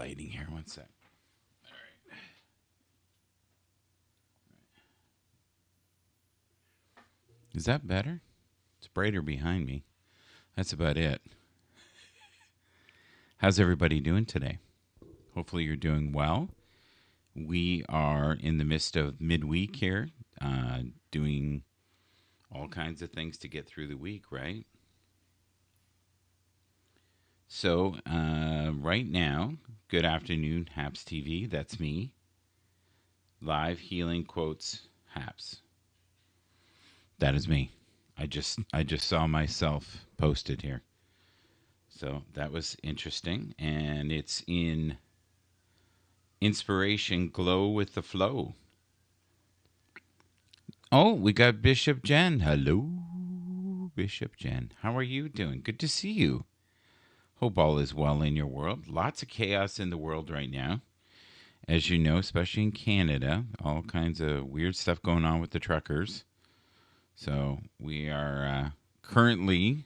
lighting here. One sec. All right. Is that better? It's brighter behind me. That's about it. How's everybody doing today? Hopefully you're doing well. We are in the midst of midweek here, doing all kinds of things to get through the week, right? So, right now, good afternoon, Happs TV. That's me. Live healing quotes, Happs. That is me. I just saw myself posted here. So that was interesting, and it's in Inspiration Glow with the Flow. Oh, we got Bishop Jen. Hello, Bishop Jen. How are you doing? Good to see you. Hope all is well in your world. Lots of chaos in the world right now. As you know, especially in Canada, all kinds of weird stuff going on with the truckers. So we are currently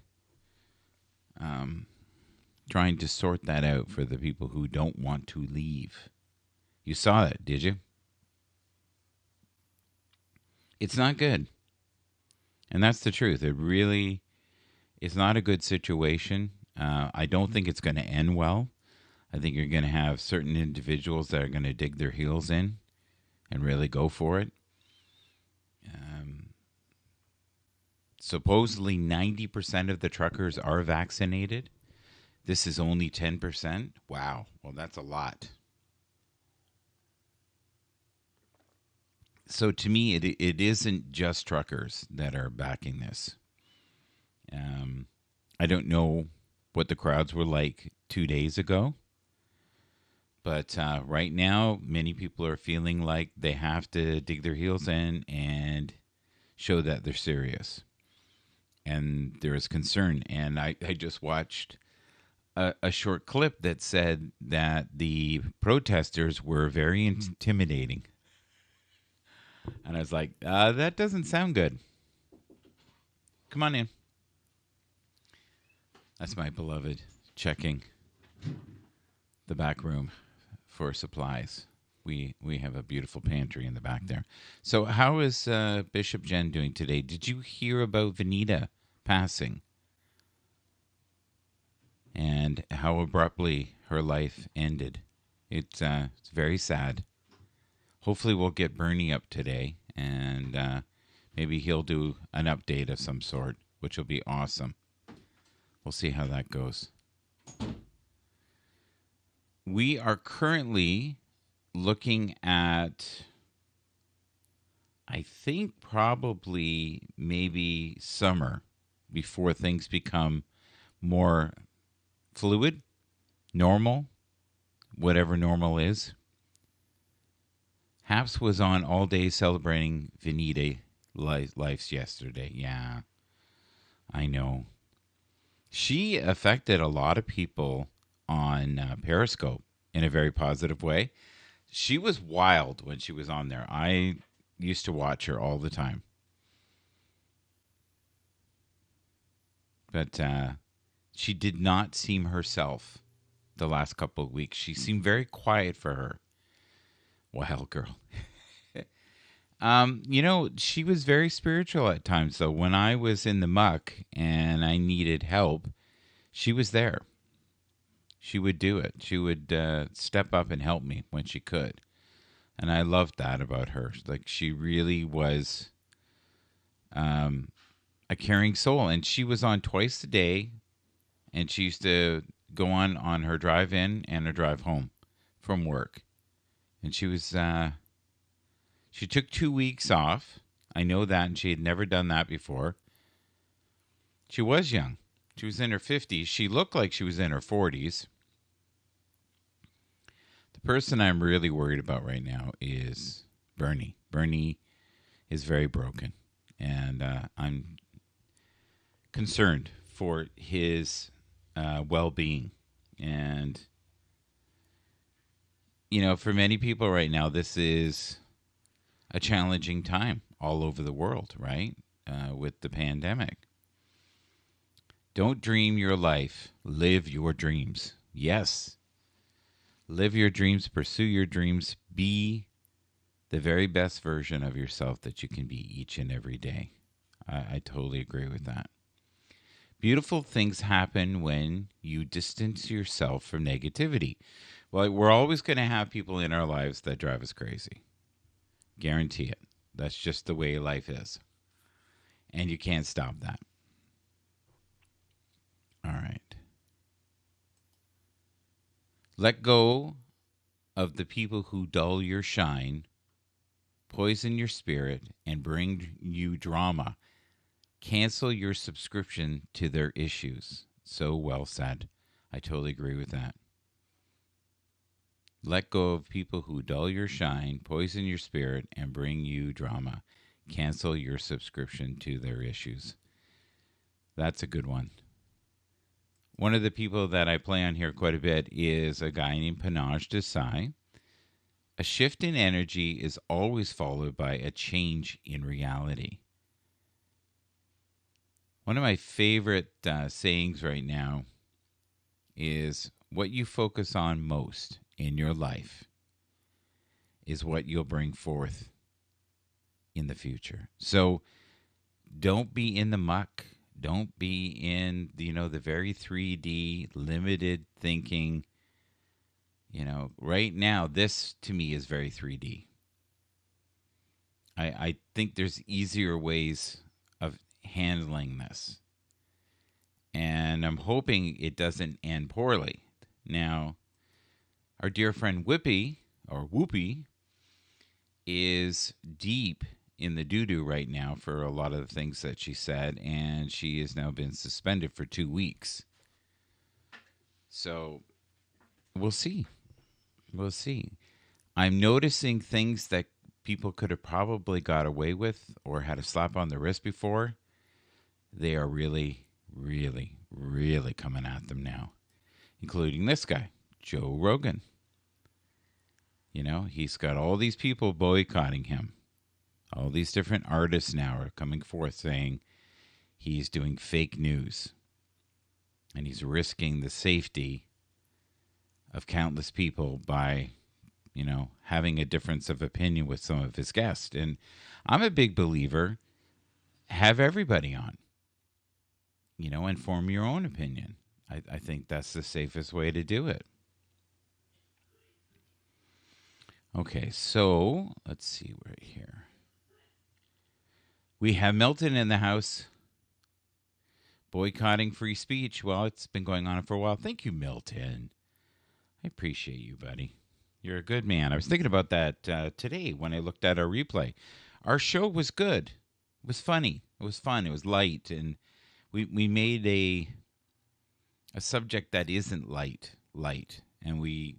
trying to sort that out for the people who don't want to leave. You saw that, did you? It's not good. And that's the truth. It really is not a good situation. I don't think it's going to end well. I think you're going to have certain individuals that are going to dig their heels in and really go for it. Supposedly 90% of the truckers are vaccinated. This is only 10%. Wow. Well, that's a lot. So to me, it isn't just truckers that are backing this. I don't know what the crowds were like 2 days ago. But right now, many people are feeling like they have to dig their heels in and show that they're serious. And there is concern. And I just watched a short clip that said that the protesters were very intimidating. And I was like, that doesn't sound good. Come on in. That's my beloved checking the back room for supplies. We have a beautiful pantry in the back there. So how is Bishop Jen doing today? Did you hear about Vanita passing? And how abruptly her life ended. It's very sad. Hopefully we'll get Bernie up today, and maybe he'll do an update of some sort, which will be awesome. We'll see how that goes. We are currently looking at, I think, probably maybe summer before things become more fluid, normal, whatever normal is. Happs was on all day celebrating Vanita lives yesterday. Yeah, I know. She affected a lot of people on Periscope in a very positive way. She was wild when she was on there. I used to watch her all the time. But she did not seem herself the last couple of weeks. She seemed very quiet for her. Wild girl. She was very spiritual at times, though. When I was in the muck and I needed help, she was there. She would do it. She would step up and help me when she could. And I loved that about her. Like, she really was a caring soul. And she was on twice a day. And she used to go on her drive in and her drive home from work. And she was, she took 2 weeks off. I know that. And she had never done that before. She was young. She was in her 50s. She looked like she was in her 40s. The person I'm really worried about right now is Bernie. Bernie is very broken. And I'm concerned for his well-being. And, for many people right now, this is a challenging time all over the world, right? With the pandemic. Don't dream your life. Live your dreams. Yes. Live your dreams, pursue your dreams, be the very best version of yourself that you can be each and every day. I totally agree with that. Beautiful things happen when you distance yourself from negativity. Well, we're always going to have people in our lives that drive us crazy. Guarantee it. That's just the way life is. And you can't stop that. All right. Let go of the people who dull your shine, poison your spirit, and bring you drama. Cancel your subscription to their issues. So well said. I totally agree with that. Let go of people who dull your shine, poison your spirit, and bring you drama. Cancel your subscription to their issues. That's a good one. One of the people that I play on here quite a bit is a guy named Panache Desai. A shift in energy is always followed by a change in reality. One of my favorite sayings right now is what you focus on most in your life is what you'll bring forth in the future. So don't be in the muck. Don't be in the very 3D limited thinking. Right now, this to me is very 3D. I think there's easier ways of handling this. And I'm hoping it doesn't end poorly. Now, our dear friend Whippy, or Whoopi, is deep in the doo-doo right now for a lot of the things that she said, and she has now been suspended for 2 weeks. So, we'll see. We'll see. I'm noticing things that people could have probably got away with or had a slap on the wrist before. They are really, really, really coming at them now, including this guy, Joe Rogan. He's got all these people boycotting him. All these different artists now are coming forth saying he's doing fake news and he's risking the safety of countless people by, having a difference of opinion with some of his guests. And I'm a big believer, have everybody on, and form your own opinion. I think that's the safest way to do it. Okay, so let's see right here. We have Milton in the house boycotting free speech. Well, it's been going on for a while. Thank you, Milton. I appreciate you, buddy. You're a good man. I was thinking about that today when I looked at our replay. Our show was good. It was funny. It was fun. It was light. And we made a subject that isn't light. And we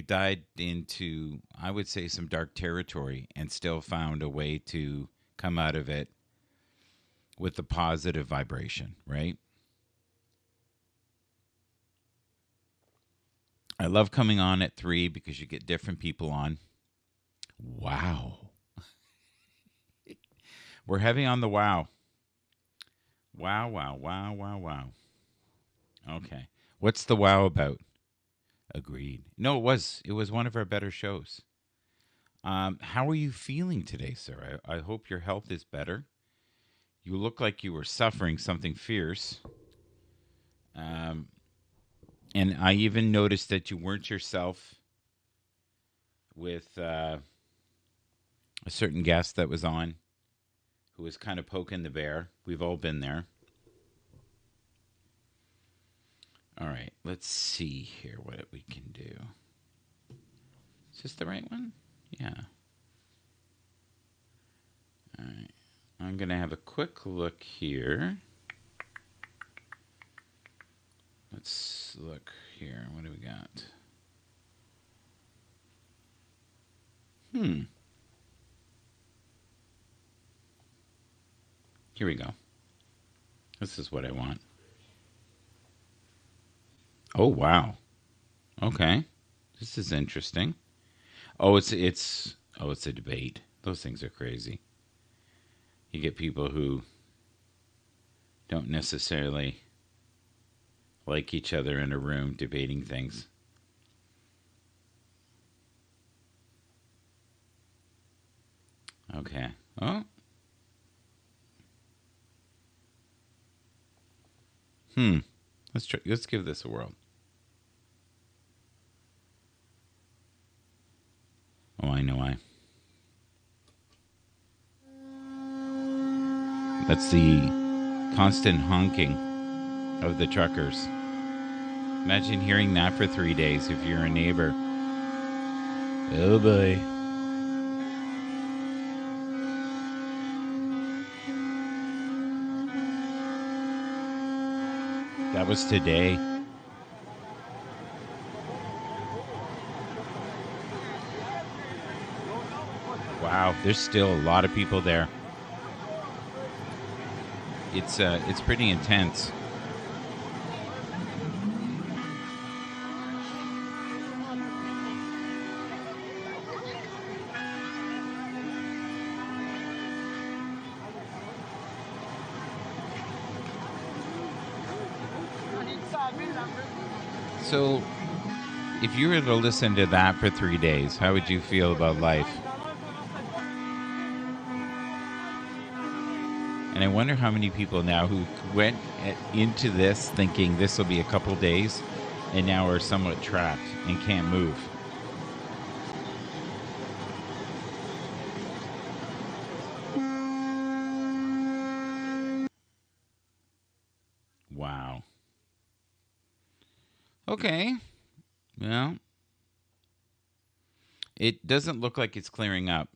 dived into, I would say, some dark territory and still found a way to come out of it with the positive vibration, right? I love coming on at 3 because you get different people on. Wow. We're heavy on the wow. Wow, wow, wow, wow, wow. Okay. What's the wow about? Agreed. No, it was one of our better shows. How are you feeling today, sir? I hope your health is better. You look like you were suffering something fierce. And I even noticed that you weren't yourself with a certain guest that was on who was kind of poking the bear. We've all been there. All right, let's see here what we can do. Is this the right one? Yeah. All right. I'm going to have a quick look here. Let's look here. What do we got? Here we go. This is what I want. Oh, wow. Okay. This is interesting. Oh, it's a debate. Those things are crazy. You get people who don't necessarily like each other in a room debating things. Okay. Oh. Hmm. Let's try. Let's give this a whirl. Oh, I know why. That's the constant honking of the truckers. Imagine hearing that for 3 days if you're a neighbor. Oh boy. That was today. Wow, there's still a lot of people there. It's pretty intense. So, if you were to listen to that for 3 days, how would you feel about life? And I wonder how many people now who went into this thinking this will be a couple days and now are somewhat trapped and can't move. Wow. Okay. Well, it doesn't look like it's clearing up.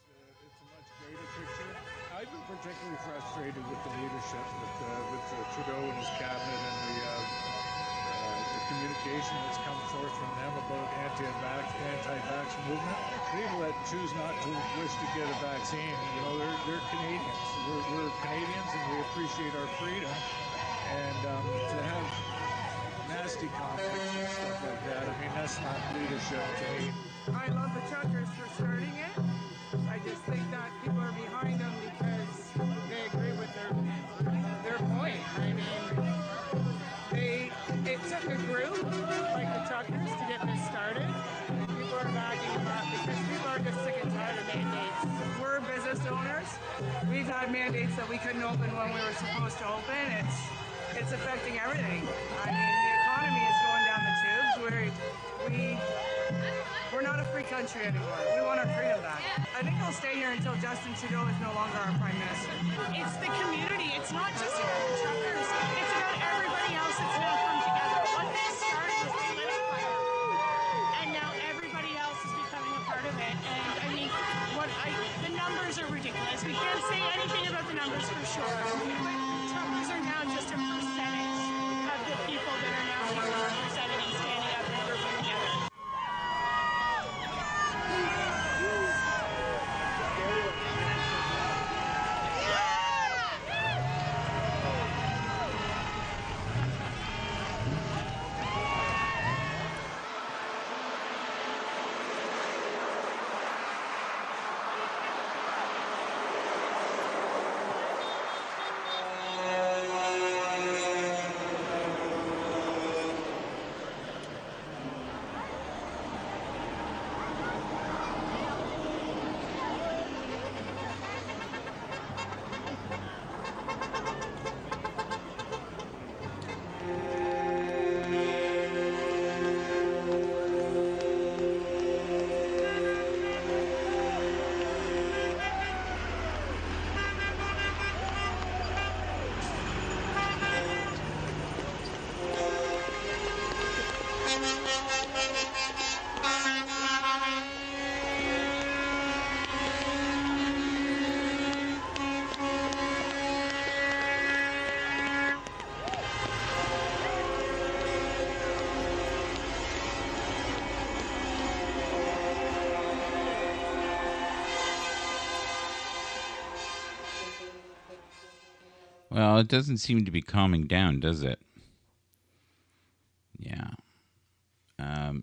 It's a much greater picture. I've been particularly frustrated with the leadership, with Trudeau and his cabinet, and the communication that's come forth from them about anti-vax movement. People that choose not to wish to get a vaccine, you know, they're Canadians. We're Canadians, and we appreciate our freedom. And to have nasty conflicts and stuff like that, I mean, that's not leadership to me. I love the truckers for starting it. I just think that people are behind them because they agree with their point. I mean, it took a group like the truckers to get this started. People are backing them up because people are just sick and tired of mandates. We're business owners. We've had mandates that we couldn't open when we were supposed to open. It's affecting everything. I mean, the economy is going down the tubes. We're not a free country anymore. We want our freedom back. I think I'll stay here until Justin Trudeau is no longer our prime minister. It's the community. It's not just about the truckers. It's about everybody else that's now come together. What they started was they lit a fire. And now everybody else is becoming a part of it. And I mean, the numbers are ridiculous. We can't say anything about the numbers for sure. Truckers are now just a percentage of the people that are now being represented and standing up and working together. Well, it doesn't seem to be calming down, does it? Yeah.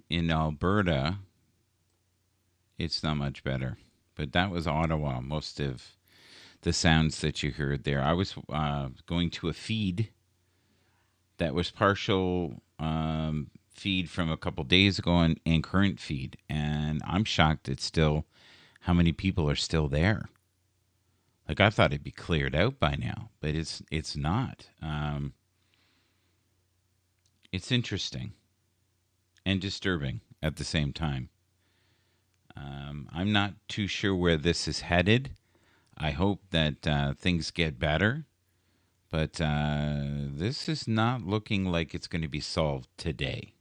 In Alberta, it's not much better. But that was Ottawa, most of the sounds that you heard there. I was going to a feed that was partial feed from a couple days ago and current feed, and I'm shocked it's still how many people are still there. Like I thought it'd be cleared out by now, but it's not. It's interesting and disturbing at the same time. I'm not too sure where this is headed. I hope that things get better, but this is not looking like it's going to be solved today.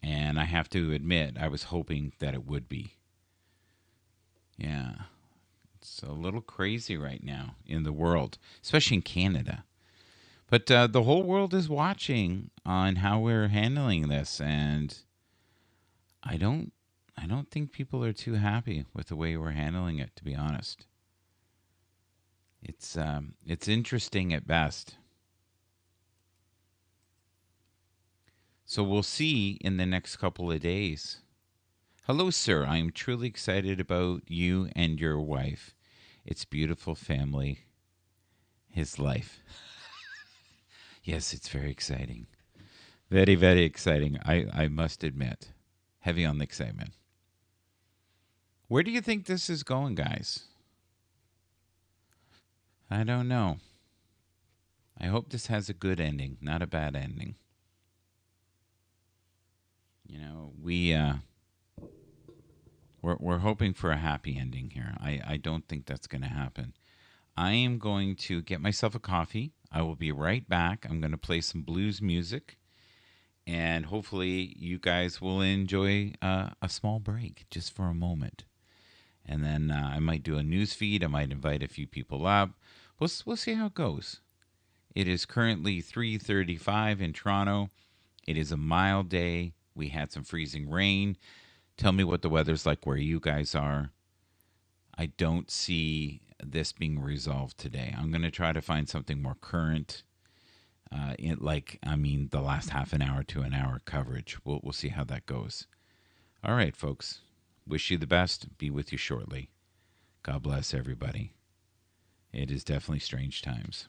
And I have to admit, I was hoping that it would be. Yeah. It's a little crazy right now in the world, especially in Canada. But the whole world is watching on how we're handling this, and I don't think people are too happy with the way we're handling it, to be honest. It's interesting at best. So we'll see in the next couple of days. Hello, sir. I am truly excited about you and your wife. It's beautiful family. His life. Yes, it's very exciting. Very, very exciting. I must admit. Heavy on the excitement. Where do you think this is going, guys? I don't know. I hope this has a good ending, not a bad ending. You know, we're hoping for a happy ending here. I don't think that's going to happen. I am going to get myself a coffee. I will be right back. I'm going to play some blues music, and hopefully you guys will enjoy a small break just for a moment. And then I might do a news feed. I might invite a few people up. We'll see how it goes. It is currently 3:35 in Toronto. It is a mild day. We had some freezing rain. Tell me what the weather's like where you guys are. I don't see this being resolved today. I'm going to try to find something more current. The last half an hour to an hour coverage. We'll see how that goes. All right, folks. Wish you the best. Be with you shortly. God bless everybody. It is definitely strange times.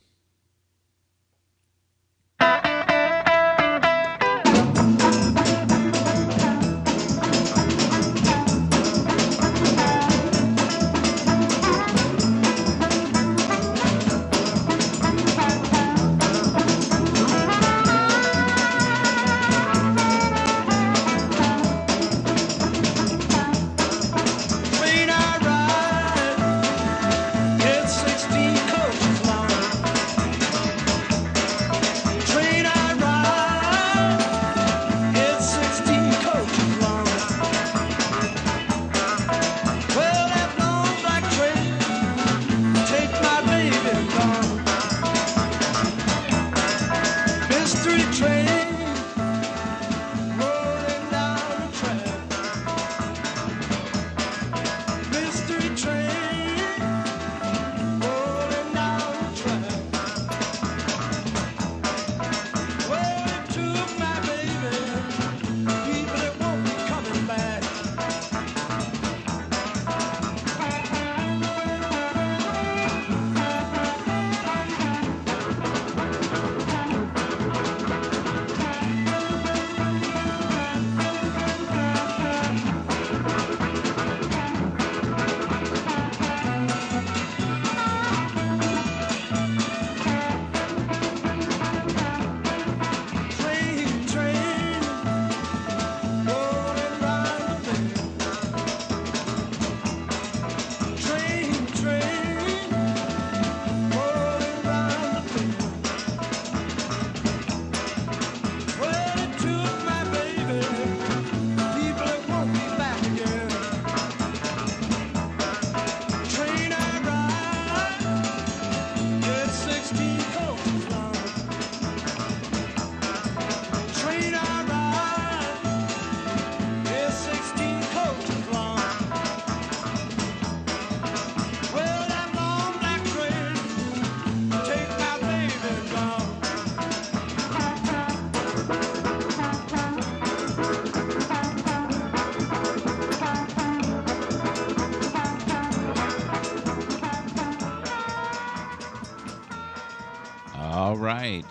All right.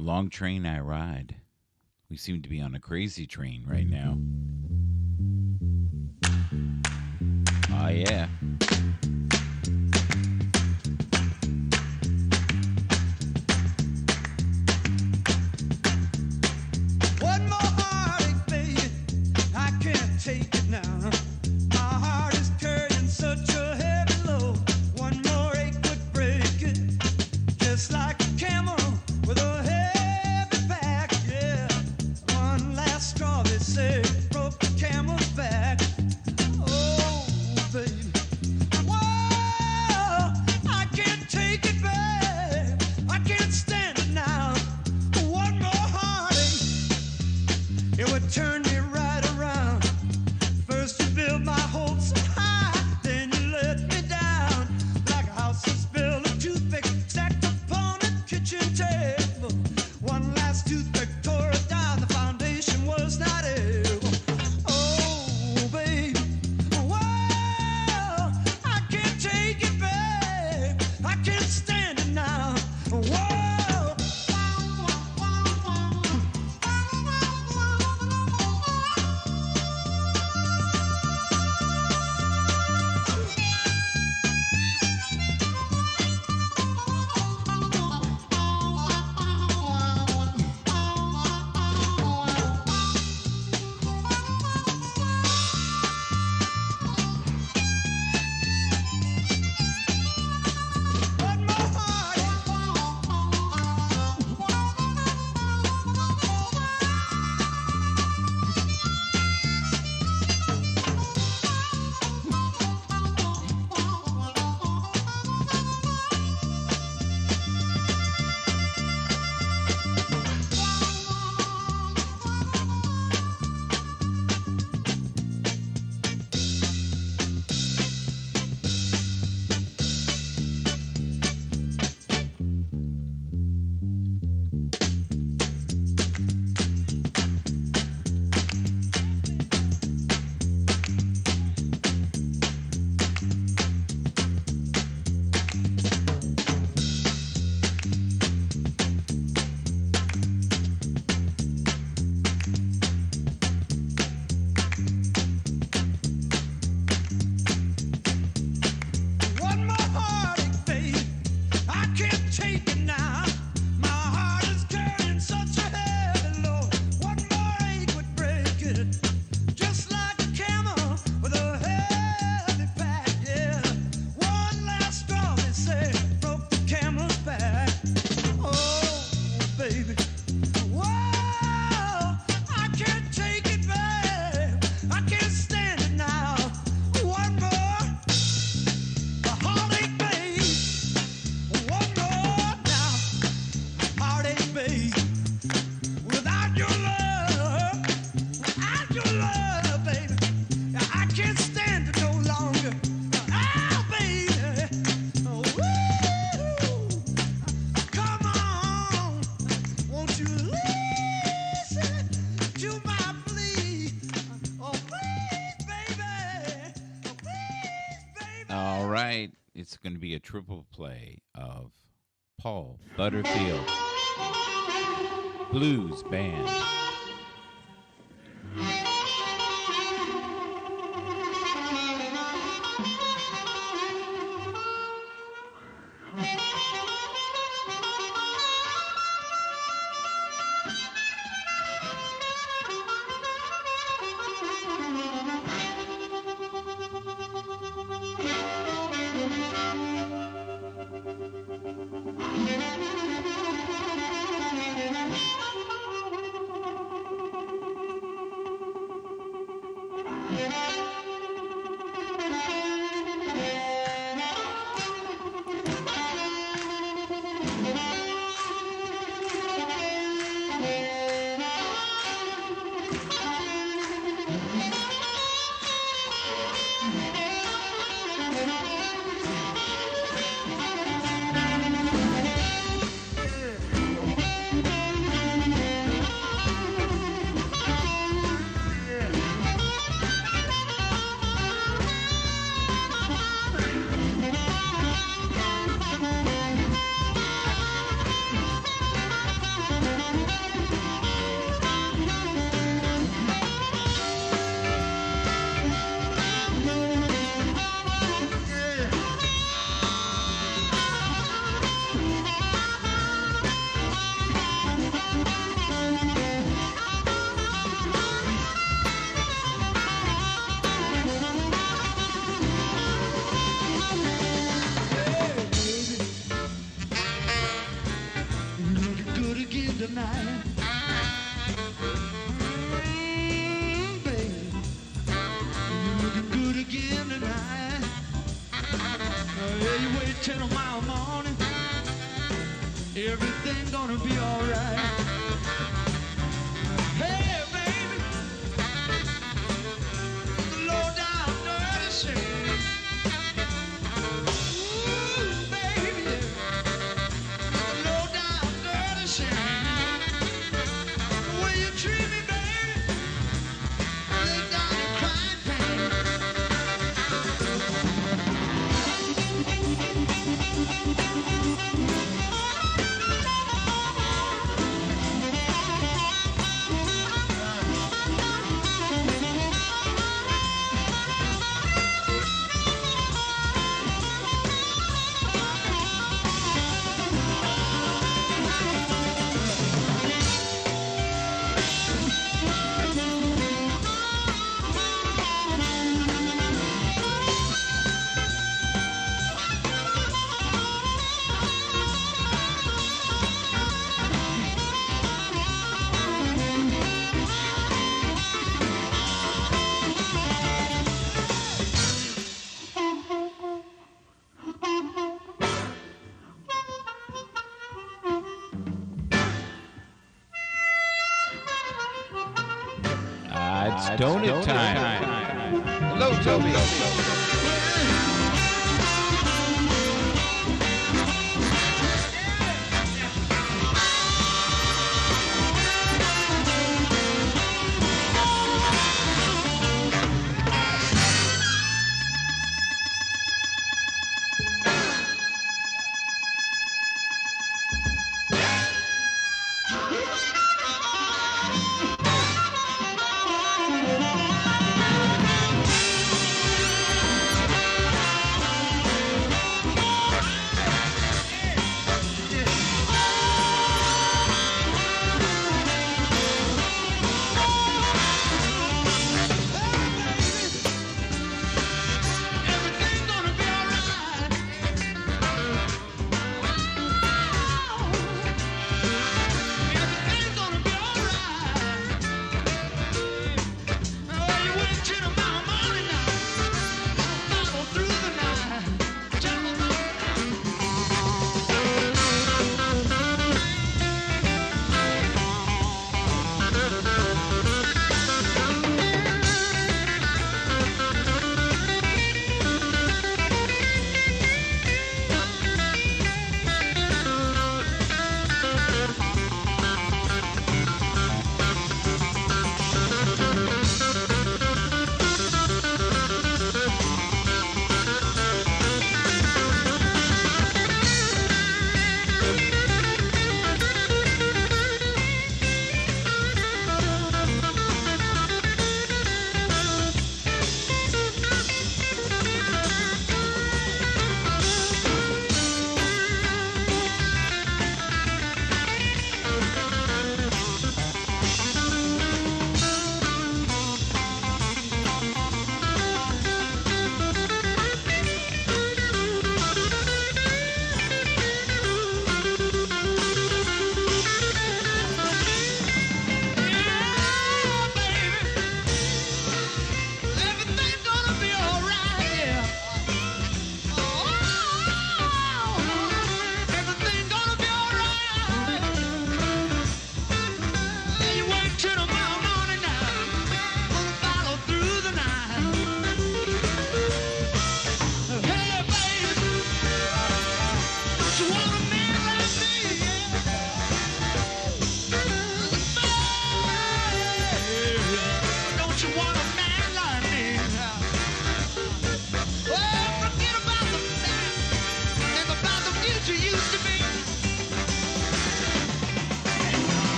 Long train I ride. We seem to be on a crazy train right now. Oh, yeah. One more heartache, baby. I can't take it now. My heart is carrying such a heavy load. One more ache would break it, just like a camel with a heavy back. Yeah, one last straw, they say, broke the camel's back. Oh, baby. Whoa, I can't take it back. I can't stand it now. One more heartache, it would turn me right around. First you build my hopes so high, then you let me down. Like a house that's built of toothpick stacked upon a kitchen table. One last toothpick tore it down, the foundation was not able. Oh, baby, whoa, I can't take it back. I can't stand it now. Whoa. One more heartache, babe. I can't take it now. My heart is carrying such a heavy load. One more ache would break it, just like a camel with a heavy back. Yeah, one last straw, they say, broke the camel's back. Oh, baby, whoa, I can't take it back. I can't stand it now. One more heartache, babe. One more now, heartache, babe. Without your love, baby, I can't stand it no longer. Oh, baby, woo, come on, won't you listen to my plea? Oh, please, baby, oh, please, baby. All right. It's going to be a triple play of Paul Butterfield Blues Band. everything gonna be alright. Hey, baby, the low down dirty shame. Ooh, baby, the low down dirty shame. The way you treat me, baby, lay down in crying pain. It's donut time. Hello, Toby.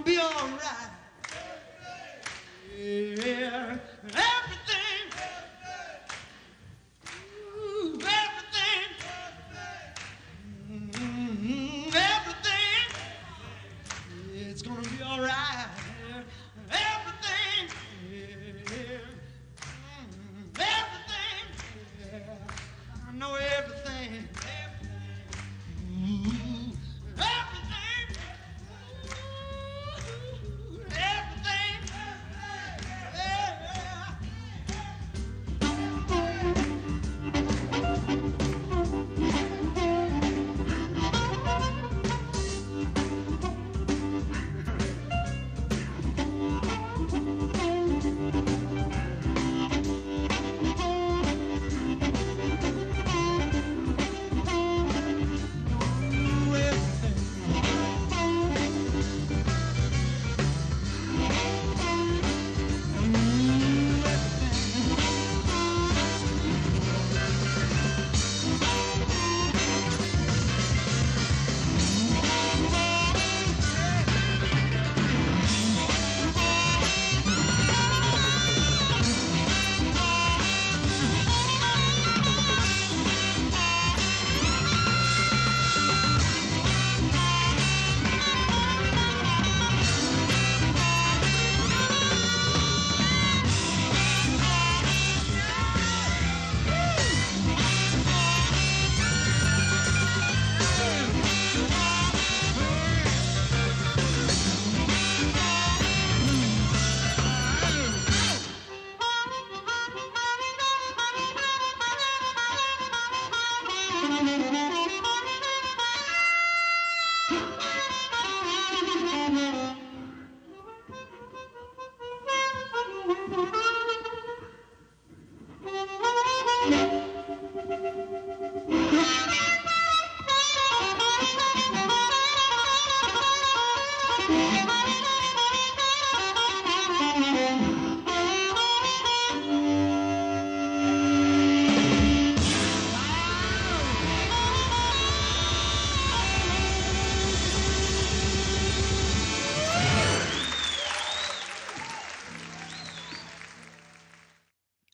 gonna be all right. Yeah, everything, ooh, everything, everything, it's gonna be all right. Everything, yeah, everything, yeah, I know everything. Ooh, everything, ooh, everything, yeah.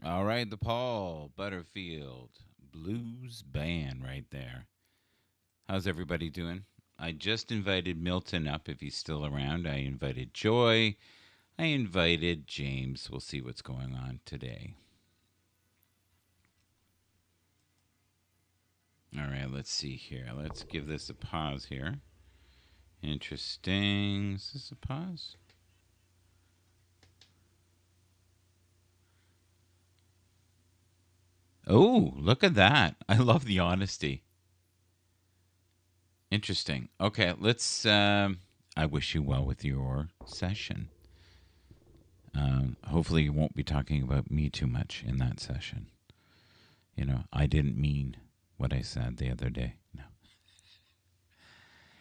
All right, the Paul Butterfield Blues Band right there. How's everybody doing? I just invited Milton up if he's still around. I invited Joy. I invited James. We'll see what's going on today. All right, let's see here. Let's give this a pause here. Interesting. Is this a pause? Oh, look at that. I love the honesty. Interesting. Okay, let's. I wish you well with your session. Hopefully, you won't be talking about me too much in that session. You know, I didn't mean what I said the other day. No.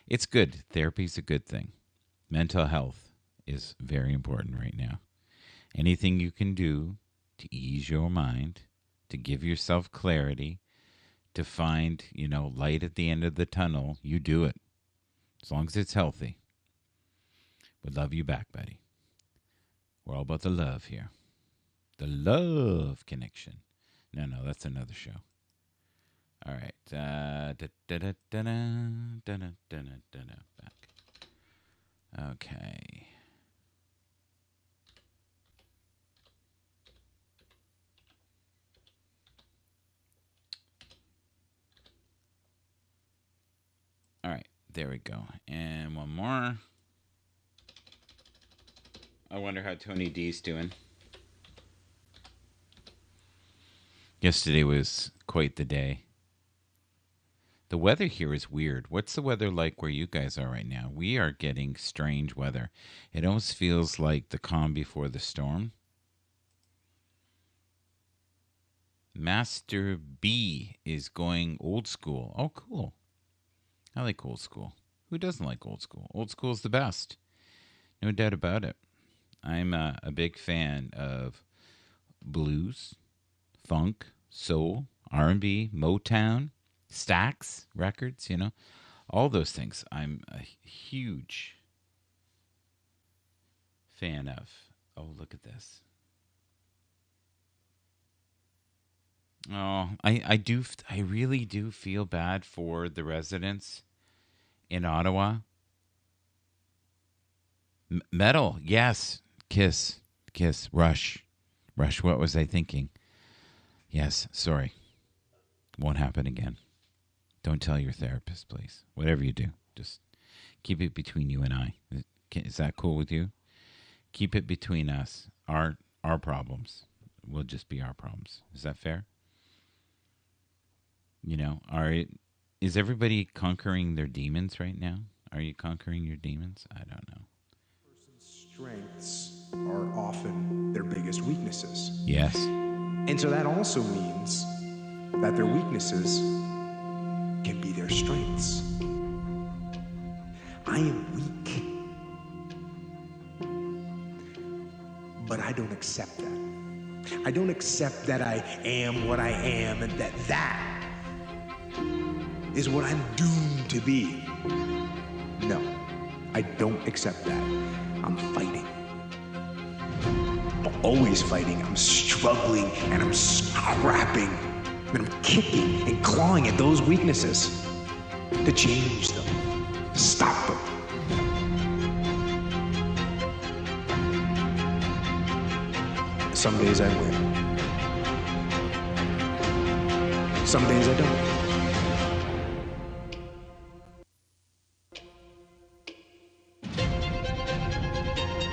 It's good. Therapy's a good thing. Mental health is very important right now. Anything you can do to ease your mind, to give yourself clarity, to find, light at the end of the tunnel, you do it. As long as it's healthy. We love you back, buddy. We're all about the love here. The love connection. No, that's another show. All right. Back. Okay. All right. There we go. And one more. I wonder how Tony D's doing. Yesterday was quite the day. The weather here is weird. What's the weather like where you guys are right now? We are getting strange weather. It almost feels like the calm before the storm. Master B is going old school. Oh, cool. I like old school. Who doesn't like old school? Old school is the best. No doubt about it. I'm a big fan of blues, funk, soul, R&B, Motown, Stax records, all those things. I'm a huge fan of. Oh, look at this. Oh, I really do feel bad for the residents in Ottawa. Metal, yes. Kiss, Rush. What was I thinking? Yes, sorry. Won't happen again. Don't tell your therapist, please. Whatever you do, just keep it between you and I. Is that cool with you? Keep it between us. Our problems will just be our problems. Is that fair? You know, is everybody conquering their demons right now? Are you conquering your demons? I don't know. Strengths are often their biggest weaknesses. Yes. And so that also means that their weaknesses can be their strengths. I am weak, but I don't accept that. I don't accept that I am what I am and that is what I'm doomed to be. No, I don't accept that. I'm fighting. I'm always fighting. I'm struggling and I'm scrapping and I'm kicking and clawing at those weaknesses to change them, to stop them. Some days I win. Some days I don't.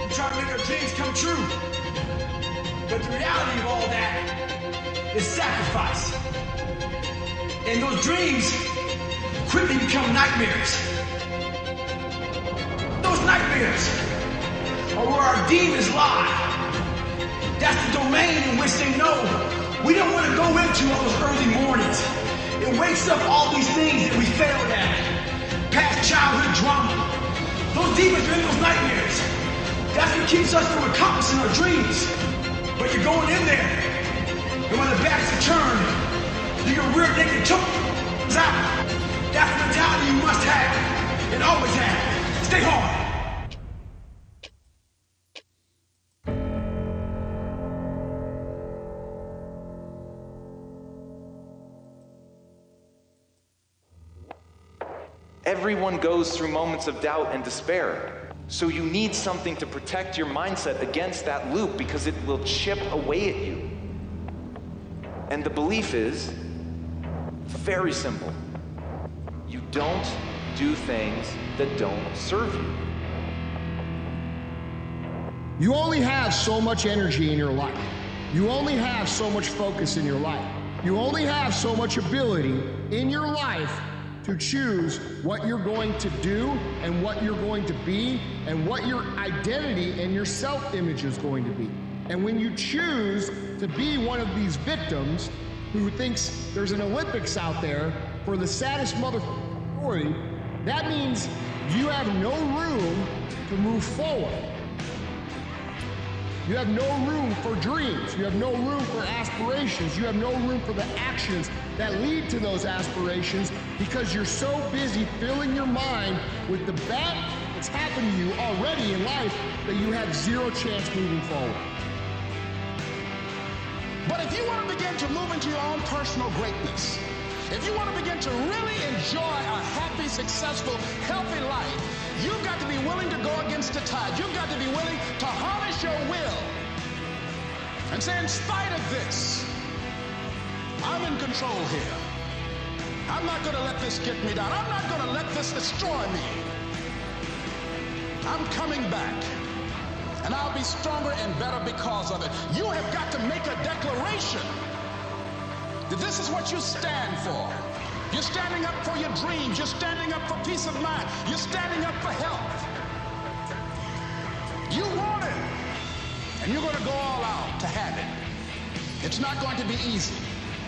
Try to make our dreams come true. But the reality of all that is sacrifice. And those dreams quickly become nightmares. Those nightmares are where our demons lie. That's the domain in which they know we don't want to go into on those early mornings. It wakes up all these things that we failed at. Past childhood drama. Those demons are in those nightmares. That's what keeps us from accomplishing our dreams. But you're going in there, and when the backs are turned, you can rear naked choke out. That's the mentality you must have, and always have. Stay hard. Everyone goes through moments of doubt and despair. So you need something to protect your mindset against that loop because it will chip away at you. And the belief is very simple. You don't do things that don't serve you. You only have so much energy in your life. You only have so much focus in your life. You only have so much ability in your life to choose what you're going to do and what you're going to be and what your identity and your self-image is going to be. And when you choose to be one of these victims who thinks there's an Olympics out there for the saddest motherfucking story, that means you have no room to move forward. You have no room for dreams. You have no room for aspirations. You have no room for the actions that lead to those aspirations because you're so busy filling your mind with the bad that's happened to you already in life that you have zero chance moving forward. But if you want to begin to move into your own personal greatness, if you want to begin to really enjoy a happy, successful, healthy life, you've got to be willing to go against the tide. You've got to be willing to harness your will and say, in spite of this, I'm in control here. I'm not going to let this get me down. I'm not going to let this destroy me. I'm coming back. And I'll be stronger and better because of it. You have got to make a declaration that this is what you stand for. You're standing up for your dreams. You're standing up for peace of mind. You're standing up for health. You want it. And you're going to go all out to have it. It's not going to be easy.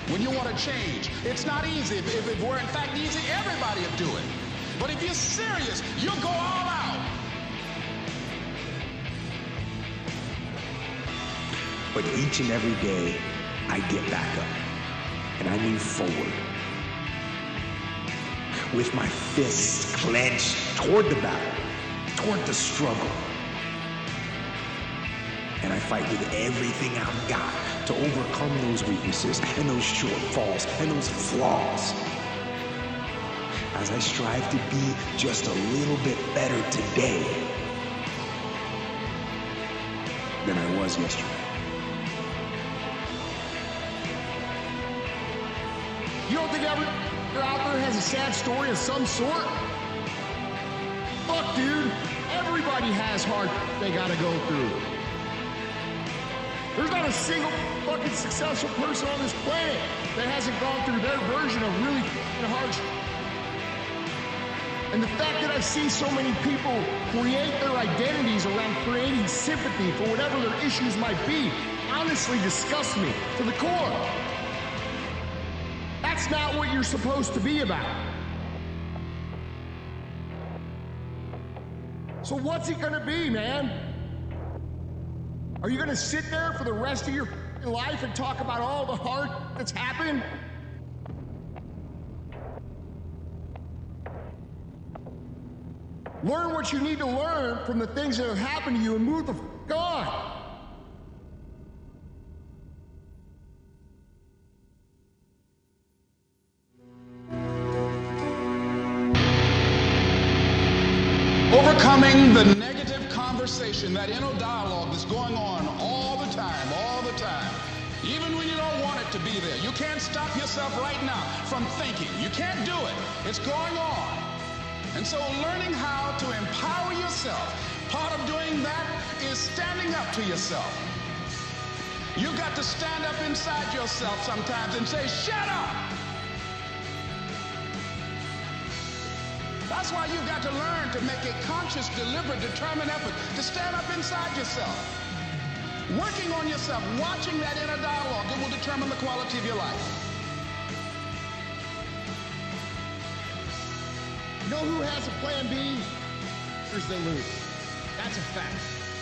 When you want to change, it's not easy. If it were in fact easy, everybody would do it. But if you're serious, you'll go all out. But each and every day, I get back up and I move forward with my fists clenched toward the battle, toward the struggle. And I fight with everything I've got to overcome those weaknesses and those shortfalls and those flaws. As I strive to be just a little bit better today than I was yesterday. You don't think every out there has a sad story of some sort? Fuck, dude. Everybody has hard they gotta go through. There's not a single fucking successful person on this planet that hasn't gone through their version of really hard. And the fact that I see so many people create their identities around creating sympathy for whatever their issues might be honestly disgusts me to the core. That's not what you're supposed to be about. So what's it gonna be, man? Are you gonna sit there for the rest of your life and talk about all the hard that's happened? Learn what you need to learn from the things that have happened to you and move the f*** on. Overcoming the negative conversation, that inner dialogue that's going on all the time, even when you don't want it to be there. You can't stop yourself right now from thinking. You can't do it. It's going on. And so learning how to empower yourself, part of doing that is standing up to yourself. You've got to stand up inside yourself sometimes and say, shut up! That's why you've got to learn to make a conscious, deliberate, determined effort to stand up inside yourself. Working on yourself, watching that inner dialogue, it will determine the quality of your life. You know who has a plan B? There's the lose. That's a fact,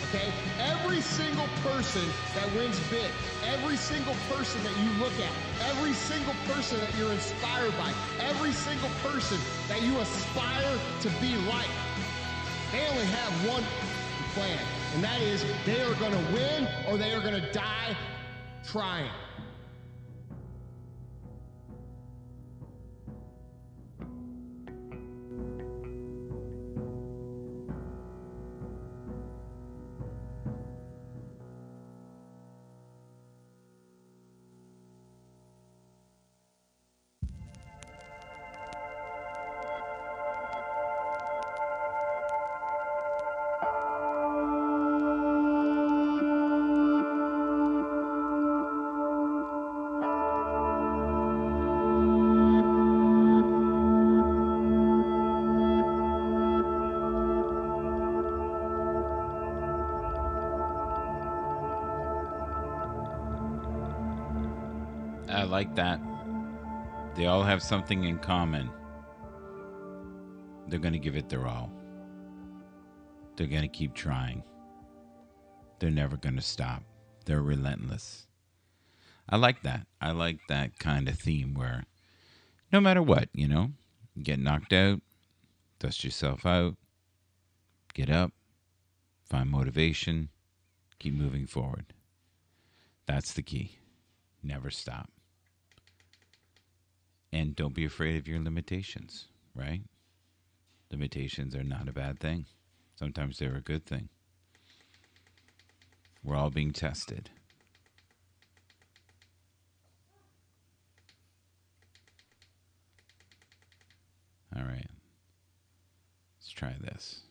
okay? Every single person that wins big, every single person that you look at, every single person that you're inspired by, every single person that you aspire to be like, they only have one plan, and that is they are gonna win or they are gonna die trying. I like that. They all have something in common. They're going to give it their all. They're going to keep trying. They're never going to stop. They're relentless. I like that. I like that kind of theme where no matter what, you know, you get knocked out, dust yourself out, get up, find motivation, keep moving forward. That's the key. Never stop. And don't be afraid of your limitations, right? Limitations are not a bad thing. Sometimes they're a good thing. We're all being tested. All right. Let's try this.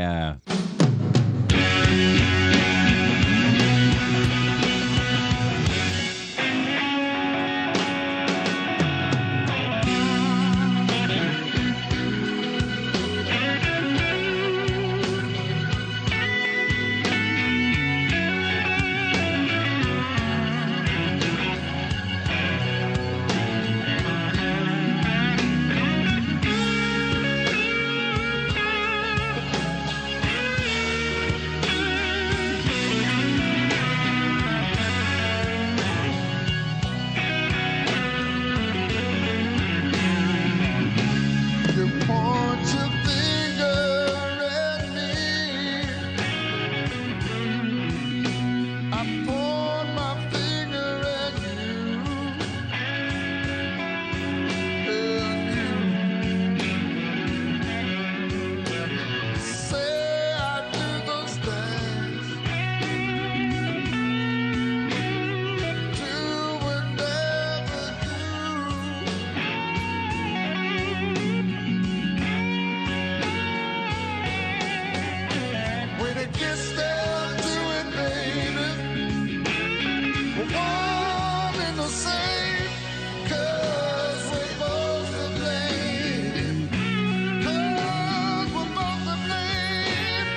Yeah. You point your finger at me. I point my finger at you. And you say I do those things you would never do. When it gets down to it, baby, we're one and the same, 'cause we're both to blame. 'Cause we're both to blame.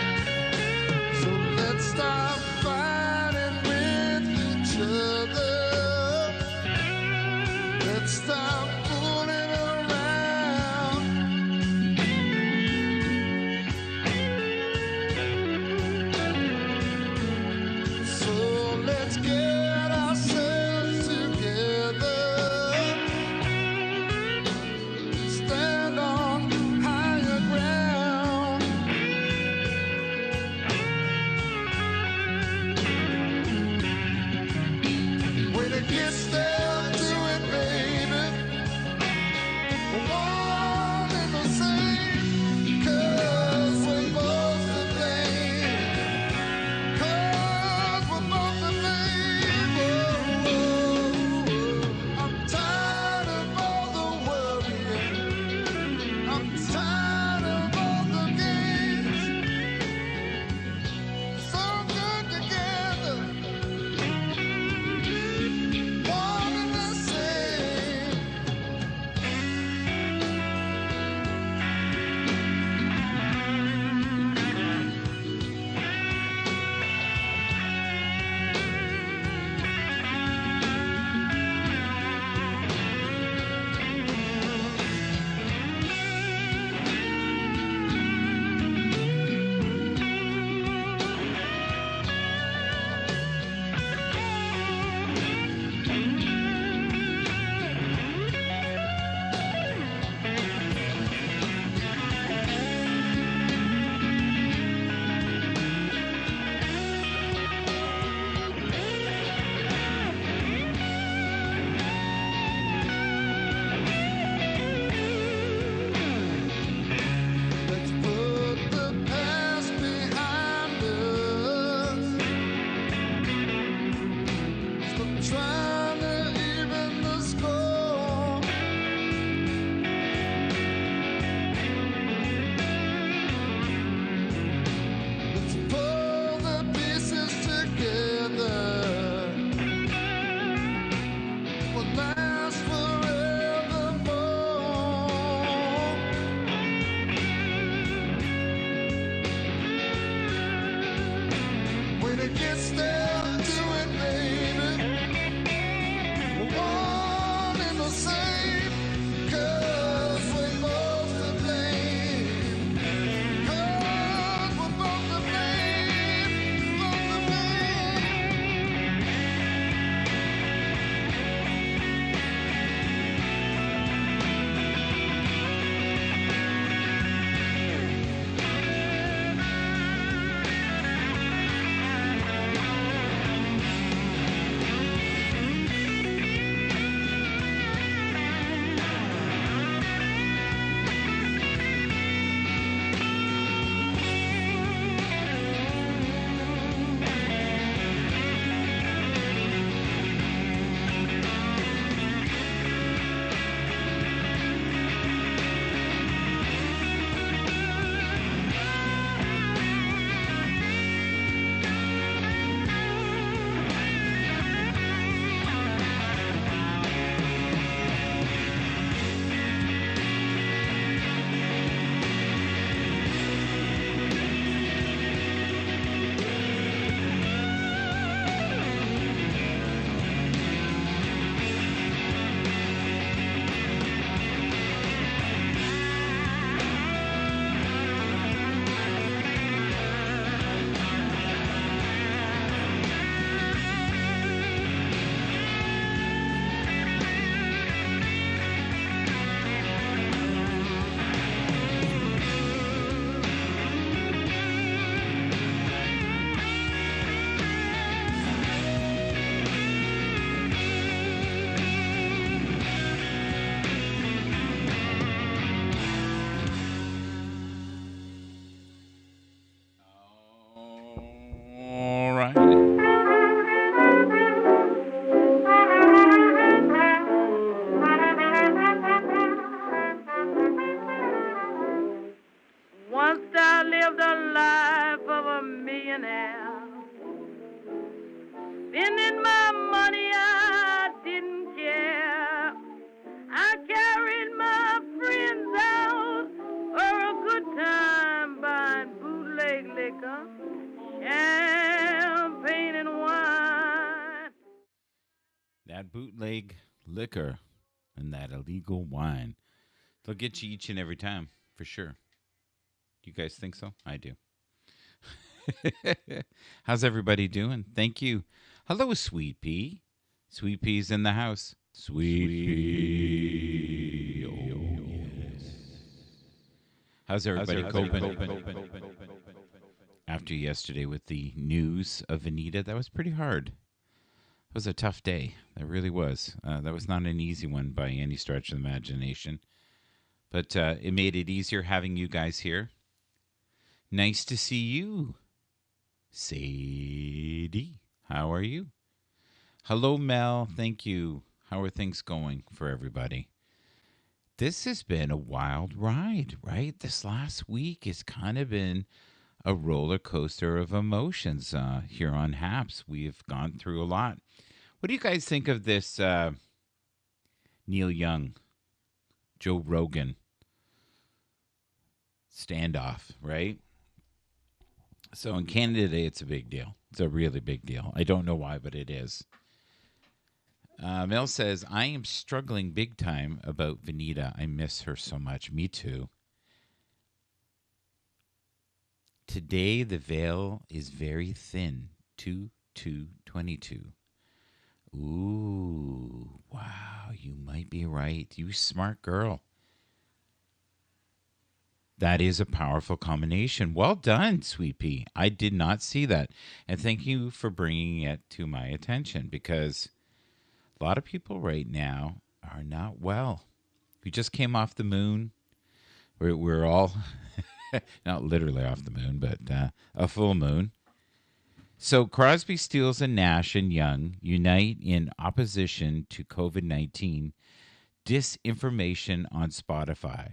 So let's stop fighting with each other. Let's stop fooling around. So let's get ourselves together. Stand on higher ground. When it gets down to it, baby, we're one and the same, 'cause we're both to blame. 'Cause we're both to blame. Oh, oh, oh. I'm tired of all the worrying. I'm tired of all the games. So good together, one and the same. Let's put the past behind us. Stop trying to even the score. Let's pull the pieces together. Will last forevermore. When it gets down to it, baby, that bootleg liquor and that illegal wine. They'll get you each and every time, for sure. You guys think so? I do. How's everybody doing? Thank you. Hello, Sweet Pea. Sweet Pea's in the house. Sweet Pea. Oh, yes. How's everybody coping? After yesterday with the news of Anita, that was pretty hard. It was a tough day. That really was. That was not an easy one by any stretch of the imagination. But it made it easier having you guys here. Nice to see you. Sadie, how are you? Hello, Mel. Thank you. How are things going for everybody? This has been a wild ride, right? This last week has kind of been a roller coaster of emotions here on Happs. We've gone through a lot. What do you guys think of this Neil Young, Joe Rogan standoff, right? So in Canada today, it's a big deal. It's a really big deal. I don't know why, but it is. Mel says, I am struggling big time about Vanita. I miss her so much. Me too. Today, the veil is very thin. 2-2-22. Ooh, wow. You might be right. You smart girl. That is a powerful combination. Well done, Sweet Pea. I did not see that. And thank you for bringing it to my attention because a lot of people right now are not well. We just came off the moon. We're all, not literally off the moon, but a full moon. So Crosby, Stills, and Nash and Young unite in opposition to COVID-19 disinformation on Spotify.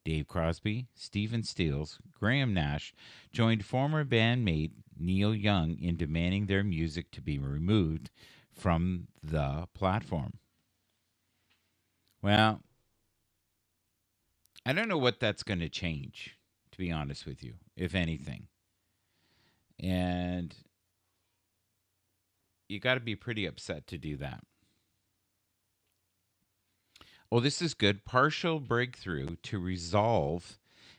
Dave Crosby, Stephen Stills, Graham Nash joined former bandmate Neil Young in demanding their music to be removed from the platform. Well, I don't know what that's going to change, to be honest with you, if anything. And you got to be pretty upset to do that. Oh, this is good. Partial breakthrough to resolve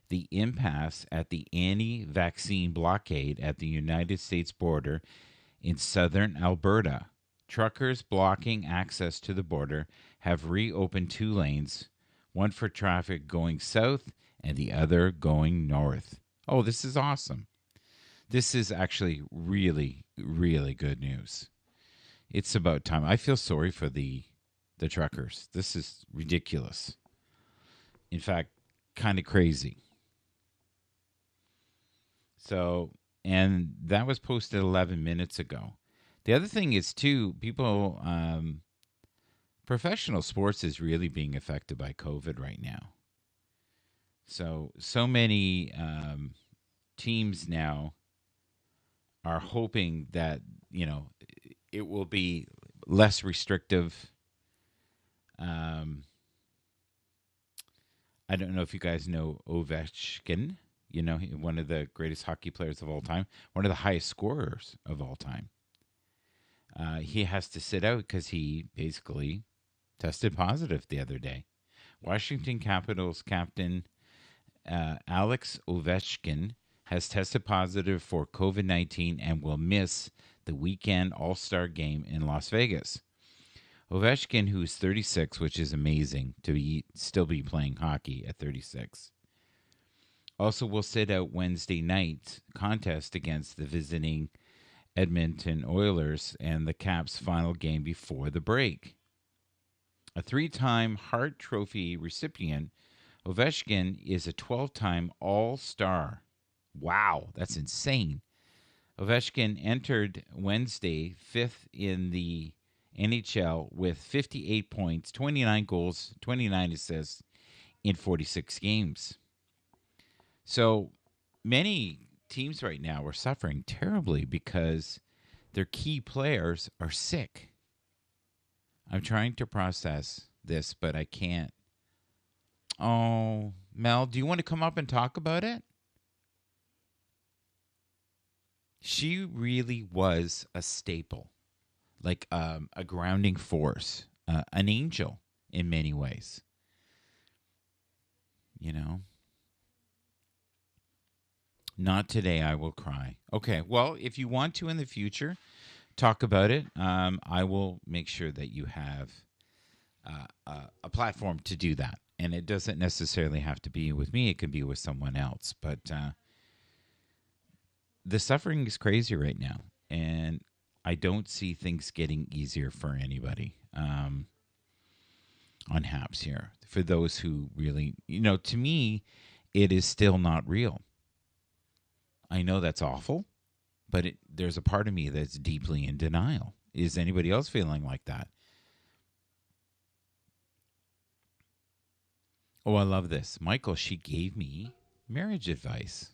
the impasse at the anti-vaccine blockade at the United States border in southern Alberta. Truckers blocking access to the border have reopened 2 lanes, one for traffic going south and the other going north. Oh, this is awesome. This is actually really, really good news. It's about time. I feel sorry for the truckers. This is ridiculous. In fact, kind of crazy. So, and that was posted 11 minutes ago. The other thing is, too, people, professional sports is really being affected by COVID right now. So many teams now are hoping that, it will be less restrictive. I don't know if you guys know Ovechkin, one of the greatest hockey players of all time, one of the highest scorers of all time. He has to sit out because he basically tested positive the other day. Washington Capitals captain Alex Ovechkin has tested positive for COVID-19 and will miss the weekend All-Star game in Las Vegas. Ovechkin, who's 36, which is amazing to still be playing hockey at 36, also will sit out Wednesday night's contest against the visiting Edmonton Oilers and the Caps' final game before the break. A 3-time Hart Trophy recipient, Ovechkin is a 12-time All-Star. Wow, that's insane. Ovechkin entered Wednesday 5th in the NHL with 58 points, 29 goals, 29 assists in 46 games. So many teams right now are suffering terribly because their key players are sick. I'm trying to process this, but I can't. Oh, Mel, do you want to come up and talk about it? She really was a staple. like a grounding force, an angel in many ways. You know, not today. I will cry. Okay. Well, if you want to in the future talk about it, I will make sure that you have a platform to do that. And it doesn't necessarily have to be with me, it can be with someone else. But the suffering is crazy right now. And I don't see things getting easier for anybody on Happs here. For those who really, to me, it is still not real. I know that's awful, but there's a part of me that's deeply in denial. Is anybody else feeling like that? Oh, I love this. Michael, she gave me marriage advice.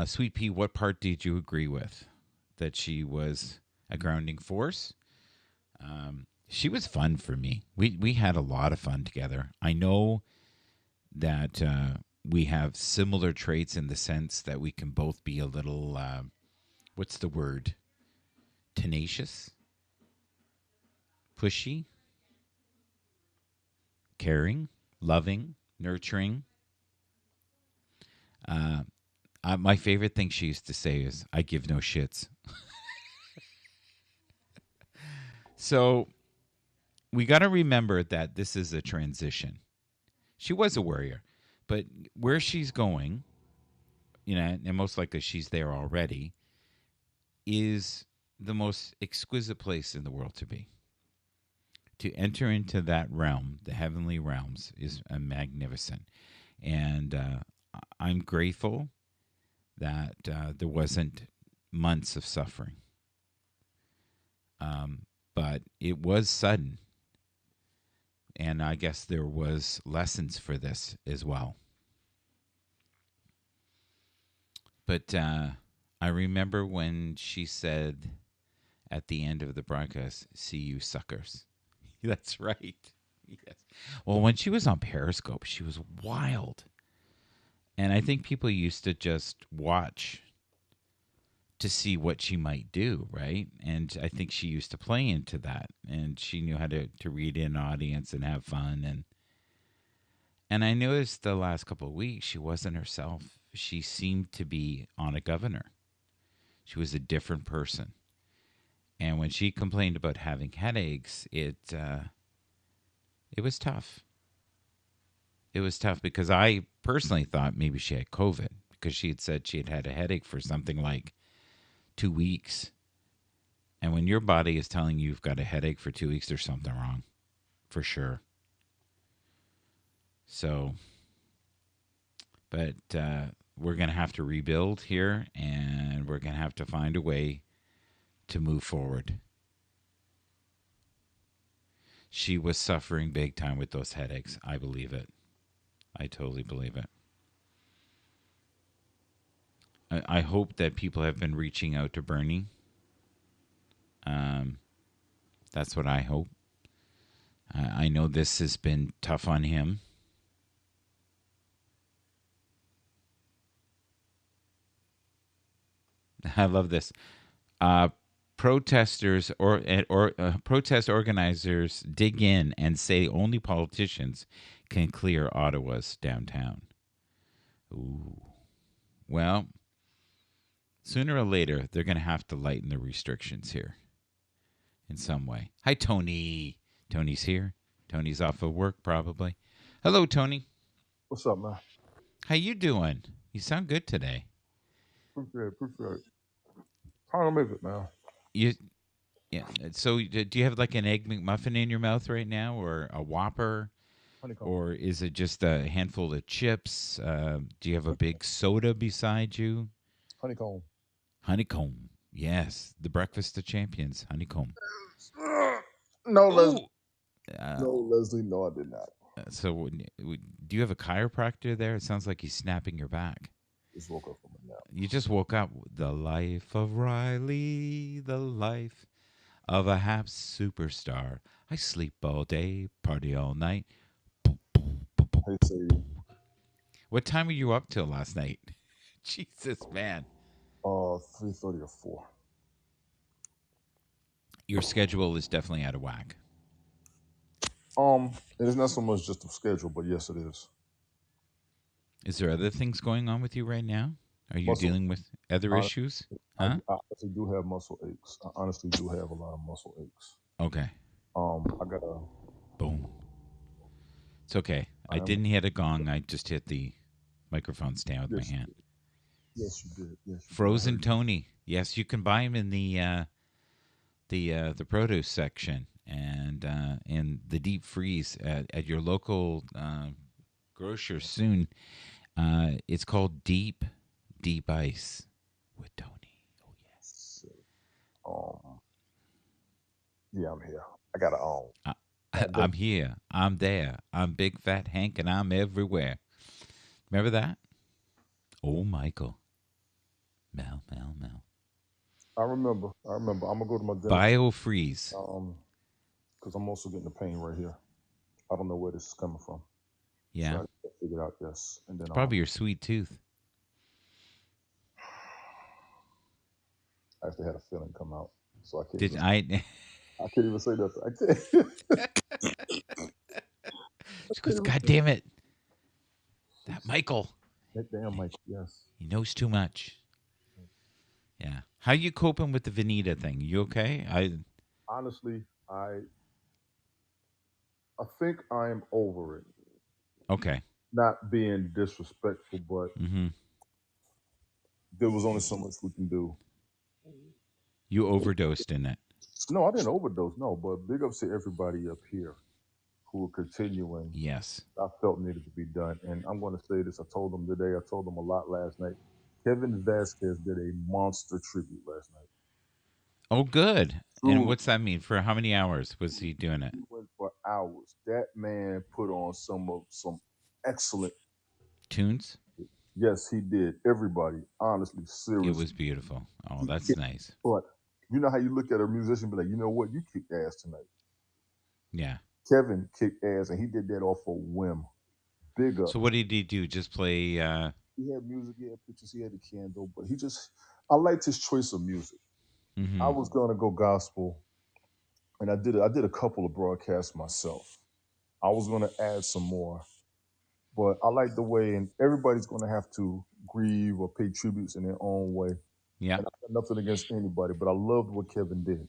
Sweet Pea, what part did you agree with? That she was a grounding force? She was fun for me. We had a lot of fun together. I know that we have similar traits in the sense that we can both be a little, what's the word? Tenacious, pushy, caring, loving, nurturing. My favorite thing she used to say is, I give no shits. So we got to remember that this is a transition. She was a warrior, but where she's going, and most likely she's there already, is the most exquisite place in the world to be. To enter into that realm, the heavenly realms, is magnificent. And I'm grateful that there wasn't months of suffering. But it was sudden. And I guess there was lessons for this as well. But I remember when she said at the end of the broadcast, "See you suckers." That's right. Yes. Well, when she was on Periscope, she was wild. And I think people used to just watch to see what she might do, right? And I think she used to play into that. And she knew how to read an audience and have fun. And I noticed the last couple of weeks she wasn't herself. She seemed to be on a governor. She was a different person. And when she complained about having headaches, it was tough. It was tough because I personally thought maybe she had COVID, because she had said she had had a headache for something like 2 weeks. And when your body is telling you you've got a headache for 2 weeks, there's something wrong, for sure. So, but we're going to have to rebuild here, and we're going to have to find a way to move forward. She was suffering big time with those headaches. I believe it. I totally believe it. I hope that people have been reaching out to Bernie. That's what I hope. I know this has been tough on him. I love this. Protesters or protest organizers dig in and say only politicians can clear Ottawa's downtown. Ooh. Well, sooner or later, they're going to have to lighten the restrictions here in some way. Hi, Tony. Tony's here. Tony's off of work, probably. Hello, Tony. What's up, man? How you doing? You sound good today. Appreciate it. Trying to make it, man. You, yeah. So, do you have like an egg McMuffin in your mouth right now, or a Whopper, Honeycomb. or is it just a handful of chips? Do you have a big soda beside you? Honeycomb. Honeycomb. Yes, the breakfast of champions. Honeycomb. No, Ooh. Leslie. No, Leslie. No, I did not. So, do you have a chiropractor there? It sounds like he's snapping your back. Just woke up from a nap. You just woke up. The life of Riley, the life of a Happs superstar. I sleep all day, party all night. Hey, say, What time were you up till last night? Jesus, man. 3:30 or 4. Your schedule is definitely out of whack. It's not so much just the schedule, but yes, it is. Is there other things going on with you right now? Are you Muscle. dealing with other I, issues? I, Huh? I honestly do have muscle aches. I honestly do have a lot of muscle aches. Okay. I got a. Boom. It's okay. I I'm. didn't hit a gong. I just hit the microphone stand with my Yes, hand. yes, you did. Yes, you did. I Frozen heard. Tony. Yes, you can buy him in the produce section and in the deep freeze at your local grocer soon. It's called Deep Ice with Tony. Oh So, yeah, I'm here. I got a. yeah. I got I'm here. I'm there. I'm Big Fat Hank, and I'm everywhere. Remember that? Oh, Michael. Mel, Mel, Mel. I remember. I remember. I'm gonna go to my dentist. Biofreeze. Because I'm also getting the pain right here. I don't know where this is coming from. So Yeah. I gotta figure it out. Yes, and then It's probably your sweet tooth. I actually had a feeling come out, so I can't Did even. I? I can't even say nothing. I can't. I She can't goes, even God say. damn it. That Michael. That damn Mike. Yes. He knows too much. Yeah. How you coping with the Veneta thing? You okay? Honestly, I think I'm over it. Okay. Not being disrespectful, but Mm-hmm. there was only so much we can do. You overdosed in it. No, I didn't overdose. No, but big ups to everybody up here who are continuing. Yes. I felt needed to be done, and I'm going to say this. I told them today. I told them a lot last night. Kevin Vasquez did a monster tribute last night. Oh, good. And Truly, what's that mean? For how many hours was he doing it? he went for hours. That man put on some excellent. Tunes? Yes, he did. Everybody, honestly, It seriously, was beautiful. Oh, he that's kicked nice. butt. You know how you look at a musician and be like, you know what, you kicked ass tonight. Yeah. Kevin kicked ass, and he did that off a whim. Big So ups. what did he do? Just play He had music, he had pictures, he had a candle, but I liked his choice of music. I mm-hmm. was gonna go gospel, and I did a couple of broadcasts myself. I was gonna add some more, but I like the way, and everybody's gonna have to grieve or pay tributes in their own way. Yeah. And I got nothing against anybody, but I loved what Kevin did.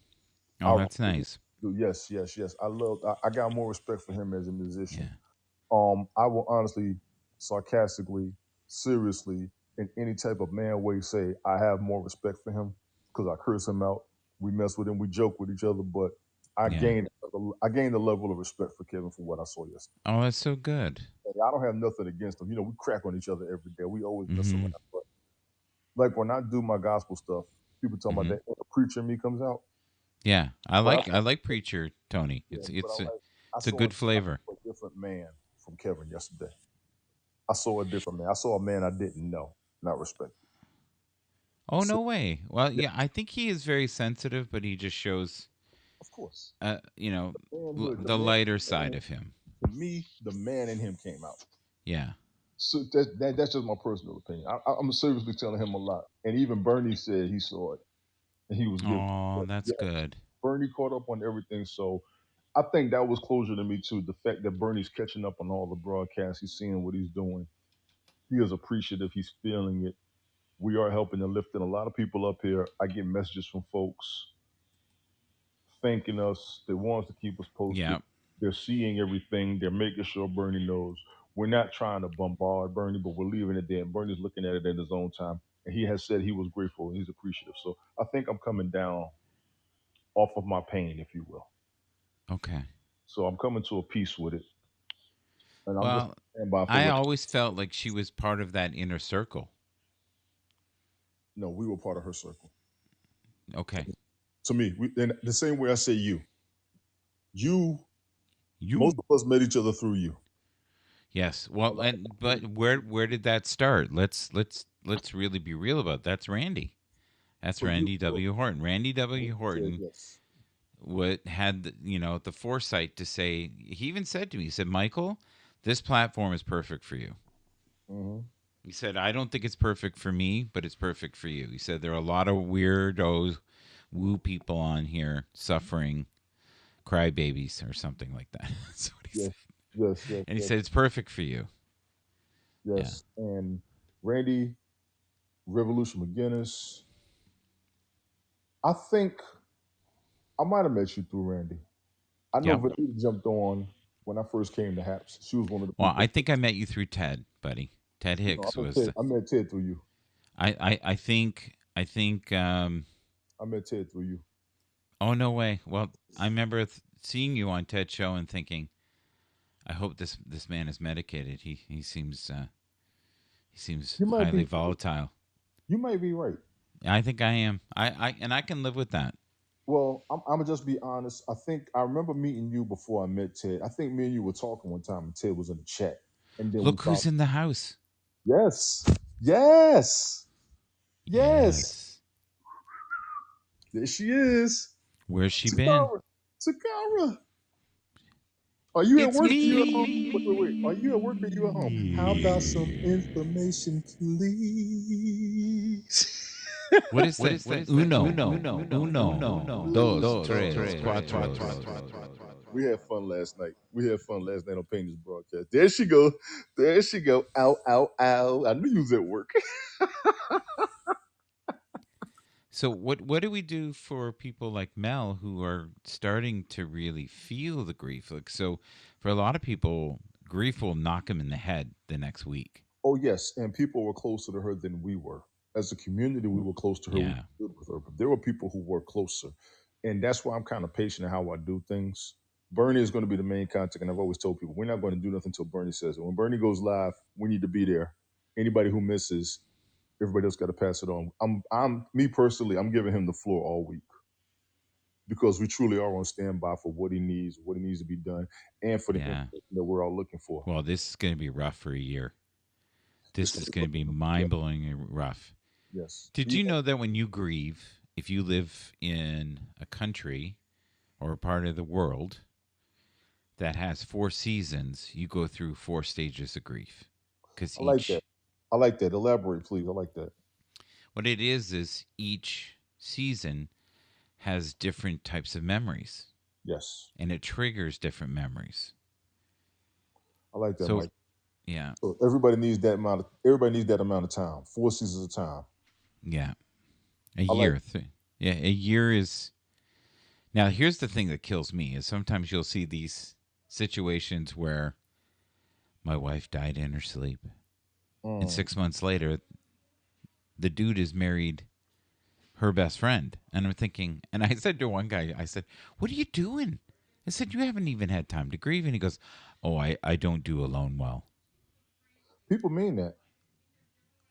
Oh, I that's really nice. do. Yes, yes, yes. I got more respect for him as a musician. Yeah. I will honestly, sarcastically, seriously, in any type of man way say I have more respect for him because I curse him out. We mess with him, we joke with each other, but Yeah. I gained a level of respect for Kevin for what I saw yesterday. Oh, that's so good. And I don't have nothing against him. You know, we crack on each other every day. We always mess Mm-hmm. around. But like when I do my gospel stuff, people talking about Mm-hmm. that inner preacher in me comes out. Yeah. I But like I like Preacher Tony. yeah, but I It's a saw good flavor. a different man from Kevin yesterday. I saw a different man. I saw a man I didn't know, not respect. Oh, So no way. Well, yeah, yeah, I think he is very sensitive, but he just shows of course, manhood, the lighter side of him. to me, the man in him came out. Yeah. So that's just my personal opinion. I'm seriously telling him a lot, and even Bernie said he saw it, and he was giving. Oh, that's Yes, good. Bernie caught up on everything, so I think that was closure to me too. The fact that Bernie's catching up on all the broadcasts, he's seeing what he's doing. He is appreciative. He's feeling it. We are helping and lifting a lot of people up here. I get messages from folks thanking us. They want us to keep us posted. Yeah. They're seeing everything. They're making sure Bernie knows. We're not trying to bombard Bernie, but we're leaving it there. And Bernie's looking at it in his own time. And he has said he was grateful and he's appreciative. So I think I'm coming down off of my pain, if you will. Okay. So I'm coming to a peace with it. And I'm just Well, stand by for I what. always felt like she was part of that inner circle. No, we were part of her circle. Okay. To me, and the same way I say you, most You. of us met each other through you. Yes. Well, but where did that start? Let's really be real about it. That's Randy. That's For you, Randy W. Horton. Randy W. said Horton yes. had the foresight to say. He even said to me, he said, "Michael, this platform is perfect for you." Hmm. He said, "I don't think it's perfect for me, but it's perfect for you." He said, "There are a lot of weirdos woo people on here suffering crybabies or something like that. That's what he Yes, said. yes, yes, And he yes, said it's perfect for you. Yeah. yes. And Randy, Revolution McGinnis. I think I might have met you through Randy. I know Yep. Vanita jumped on when I first came to Haps. She was one of the Well, people. I think I met you through Ted, buddy. Ted No, Hicks I met was. Ted. I met Ted through you. I think. I met Ted through you. Oh no way. Well, I remember seeing you on Ted's show and thinking, I hope this man is medicated. He seems You might highly be. volatile. You might be right. I think I am. I can live with that. Well, I'm gonna just be honest. I think I remember meeting you before I met Ted. I think me and you were talking one time, and Ted was in the chat, and then we Look who's found. in the house. Yes, yes, yes. Yes. There she is, Where's she been? Takara. Takara, are you at It's work? Or you at home? Wait, wait, wait. Are you at work or you at home? How about some me. information, please? What is that? Uno, dos, tres, cuatro. We had fun last night. We had fun last night on Painter's broadcast. There she go. There she go. Ow, ow, ow. I knew you was at work. So what do we do for people like Mel who are starting to really feel the grief? Like, so for a lot of people, grief will knock them in the head the next week. Oh, yes. And people were closer to her than we were. As a community, we were close to her. We Yeah. stood with her. But there were people who were closer. And that's why I'm kind of patient in how I do things. Bernie is going to be the main contact. And I've always told people, we're not going to do nothing until Bernie says it. When Bernie goes live, we need to be there. Anybody who misses, everybody else got to pass it on. Me personally, I'm giving him the floor all week because we truly are on standby for what he needs to be done, and for the Yeah. information that we're all looking for. Well, this is going to be rough for a year. It's This gonna is be going to be yeah, mind-blowingly rough. yes. Did you know that when you grieve, if you live in a country or a part of the world that has 4 seasons, you go through 4 stages of grief? Because I like that. each, I like that. Elaborate, please. I like that. what it is each season has different types of memories Yes, and it triggers different memories. I like that, So, Mike. yeah, So everybody needs that amount. Everybody needs that amount of time. 4 seasons of time. yeah, a I like. year. Yeah, a year is. Now, here's the thing that kills me is sometimes you'll see these situations where my wife died in her sleep. And Mm. 6 months later, the dude is married her best friend. And I'm thinking, and I said to one guy, I said, "What are you doing?" I said, "You haven't even had time to grieve." And he goes, "Oh, I don't do alone well. People mean that.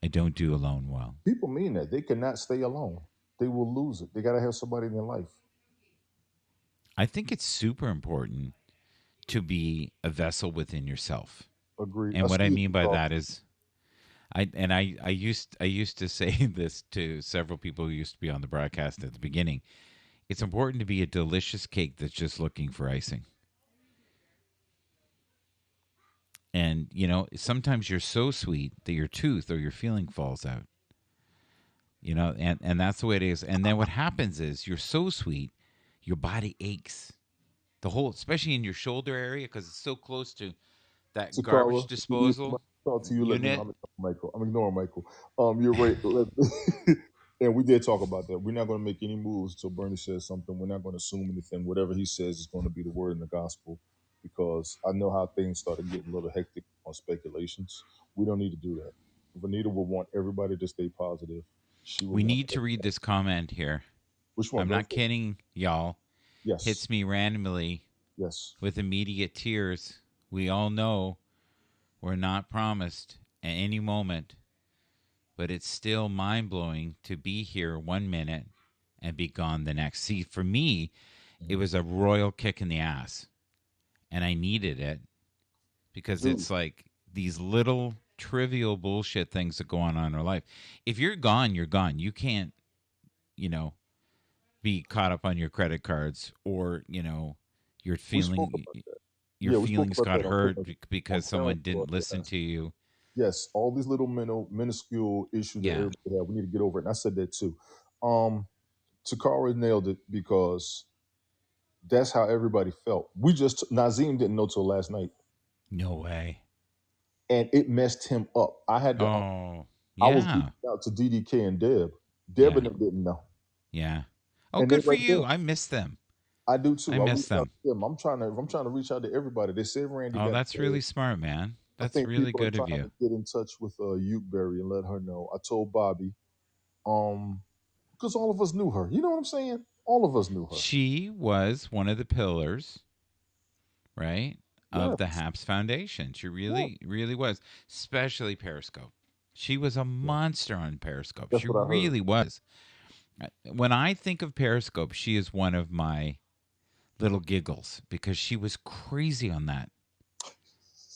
I don't do alone well." People mean that. They cannot stay alone. They will lose it. They got to have somebody in their life. I think it's super important to be a vessel within yourself. Agreed. I And what I see it. mean by that is I used to say this to several people who used to be on the broadcast at the beginning. It's important to be a delicious cake that's just looking for icing. And sometimes you're so sweet that your tooth or your feeling falls out. And that's the way it is. And then what happens is you're so sweet, your body aches. The whole, especially in your shoulder area, because it's so close to that Takara, garbage if you need disposal somebody to talk to you, let me know. unit. I'm ignoring Michael. I'm ignoring Michael. You're right. And we did talk about that. We're not going to make any moves until Bernie says something. We're not going to assume anything. Whatever he says is going to be the word in the gospel, because I know how things started getting a little hectic on speculations. We don't need to do that. If Anita would want everybody to stay positive, she would We want need to read everybody. this comment here. Which one? I'm Go not for it. kidding, y'all. Yes. Hits me randomly Yes. with immediate tears. We all know we're not promised at any moment, but it's still mind blowing to be here 1 minute and be gone the next. See, for me, it Mhm. was a royal kick in the ass, and I needed it because Dude, it's like these little trivial bullshit things that go on in our life. If you're gone, you're gone. You can't, you know, be caught up on your credit cards or your we spoke feeling about that. your Yeah, we spoke feelings about got that hurt on because someone Karen's didn't listen broadcast. to you. Yes, all these little minuscule issues that Yeah. everybody have, we need to get over it. And I said that too. Um, Takara nailed it because that's how everybody felt. We just Nazim didn't know till last night, No way. and it messed him up. I had to. Oh, I was yeah. reaching out to DDK and Deb. Deb Yeah. and them didn't know, Yeah. Oh, and they good for right there. you. I miss them. I do I too. I miss reached out them. to them. I'm trying to reach out to everybody. They said Randy Oh, got that's married. really smart, man. I That's think really people are good of trying you. to get in touch with Ukeberry and let her know. I told Bobby, um, because all of us knew her. You know what I'm saying? All of us knew her. She was one of the pillars, right, of the Yes, Happs Foundation. She yes, really, really was, especially Periscope. She was a yeah. monster on Periscope. That's She what I heard. really was. When I think of Periscope, she is one of my little giggles because she was crazy on that.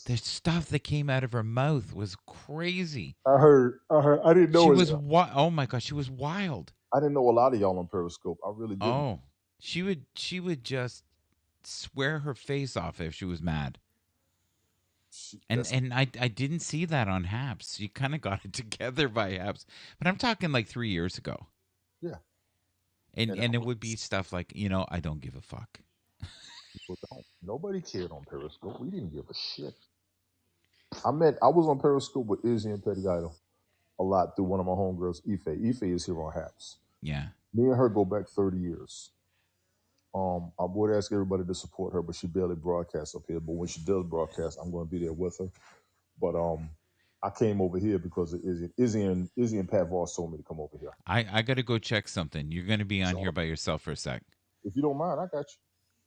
The stuff that came out of her mouth was crazy. I heard. I heard. I didn't She know. was oh my gosh, she was wild. I didn't know a lot of y'all on Periscope. I really didn't. Oh, she would just swear her face off if she was mad. And That's and I didn't see that on Haps. You kind of got it together by Haps, but I'm talking like 3 years ago. yeah. And And and it would be stuff like, I don't give a fuck. people don't. Nobody cared on Periscope. We didn't give a shit. I was on Periscope with Izzy and Petty Idol a lot through one of my homegirls, Ife. Ife is here on Haps. Yeah, Me and her go back 30 years. I would ask everybody to support her, but she barely broadcasts up here. But when she does broadcast, I'm going to be there with her. But I came over here because of Izzy. Izzy and Pat Voss told me to come over here. I got to go check something. You're going to be on So here by yourself for a sec. if you don't mind, I got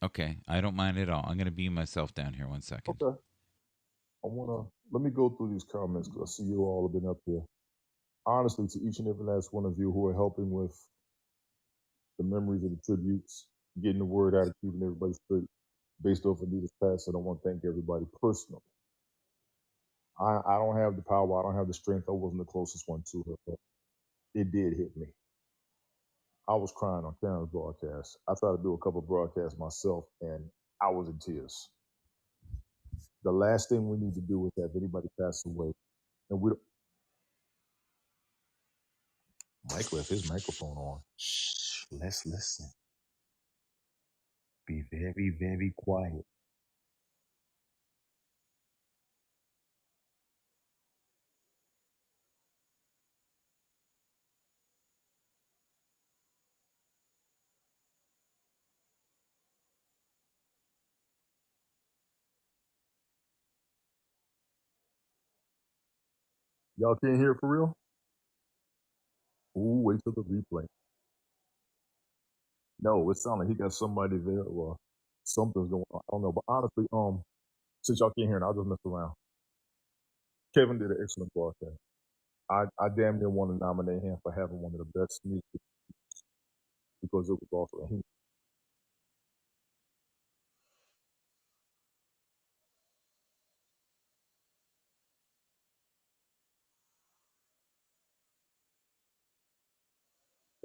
Okay, I don't mind at all. I'm going to be myself down here 1 second. you. Okay. Let me go through these comments because I see you all have been up here. Honestly, to each and every last one of you who are helping with the memories of the tributes, getting the word out, and keeping everybody straight based off of Anita's passing, I want to thank everybody personally. I don't have the power, I don't have the strength. I wasn't the closest one to her, but it did hit me. I was crying on Karen's broadcast. I tried to do a couple of broadcasts myself, and I was in tears. The last thing we need to do is have anybody pass away, and we don't. Mike left his microphone on. Shh, let's listen. Be very, very quiet. Y'all can't hear it for real? Ooh, wait till the replay. No, it sounded like he got somebody there or something's going on. I don't know. But honestly, since y'all can't hear it, I'll just mess around. Kevin did an excellent broadcast. I damn near want to nominate him for having one of the best music because it was also him.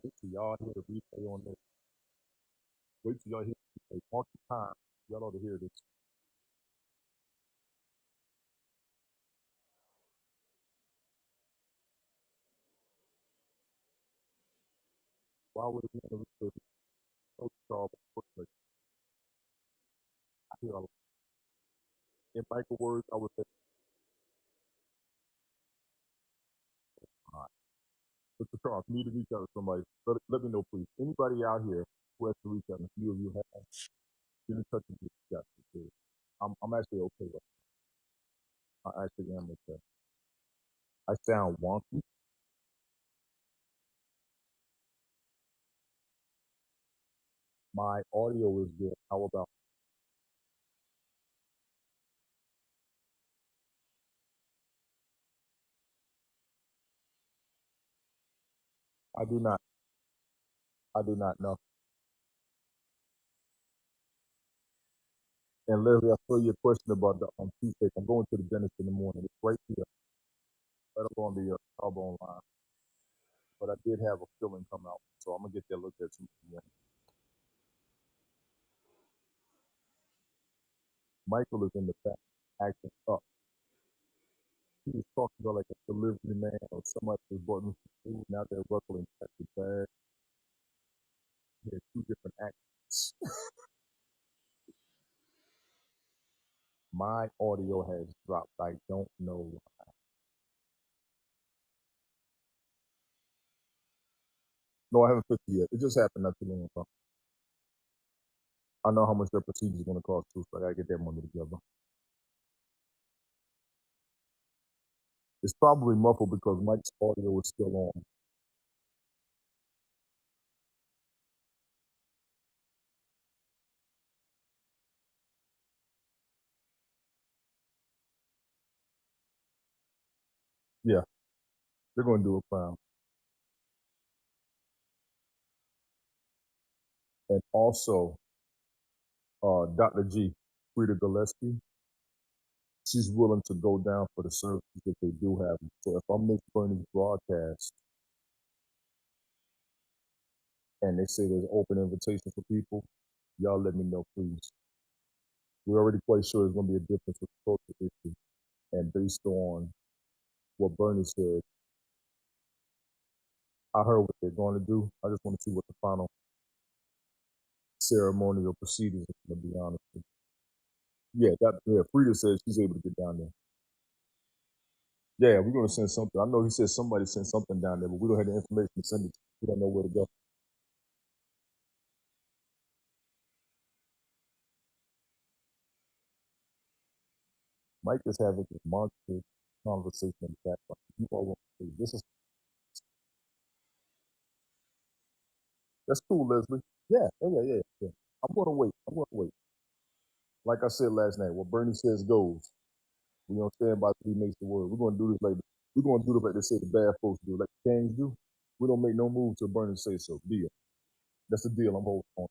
Wait till y'all hear the replay on this. Wait till y'all hear the replay. Mark the time. Y'all ought to hear this. Why would it be on the replay? So Charles, I hear a lot. In Michael words, I would say, all right. Mr. Charles, you need to reach out to somebody. Let me know, please. Anybody out here who has to reach out, and a few of you have, get in touch with me. Got to. I'm actually okay with it. I actually am okay. I sound wonky. My audio is good. How about I do not I do not know. And Leslie, I saw your question about the toothache. I'm going to the dentist in the morning. It's right here, right up on the elbow line. But I did have a filling come out, so I'm gonna get that looked at tomorrow. Michael is in the back, acting up. He was talking about like a delivery man or somebody was brought him some food. Now they're ruffling plastic bag. hear two different accents. My audio has dropped. I don't know. No, I haven't fixed it yet. It just happened not too long ago. I know how much their procedure is going to cost too, so I gotta get that money together. It's probably muffled because Mike's audio is still on. Yeah, they're going to do a crown. And also, Dr. G, Frida Gillespie, she's willing to go down for the services that they do have. So if I miss Bernie's broadcast and they say there's open invitation for people, y'all let me know, please. We're already quite sure there's going to be a difference with the culture issue. And based on what Bernie said, I heard what they're going to do. I just want to see what the final ceremonial proceedings are going to be, honest. Yeah, Frida says she's able to get down there. Yeah, we're going to send something. I know he said somebody sent something down there, but we don't have the information to send it. We don't know where to go. Mike is having this monster conversation in the background. You all want to see this is that's cool, Leslie. Yeah. I'm gonna wait. I'm gonna wait. Like I said last night, what Bernie says goes. We don't stand by till he makes the word. We're gonna do this like we're gonna do it like they say the bad folks do, like the gangs do. We don't make no move till Bernie say so. Deal. That's the deal I'm holding on.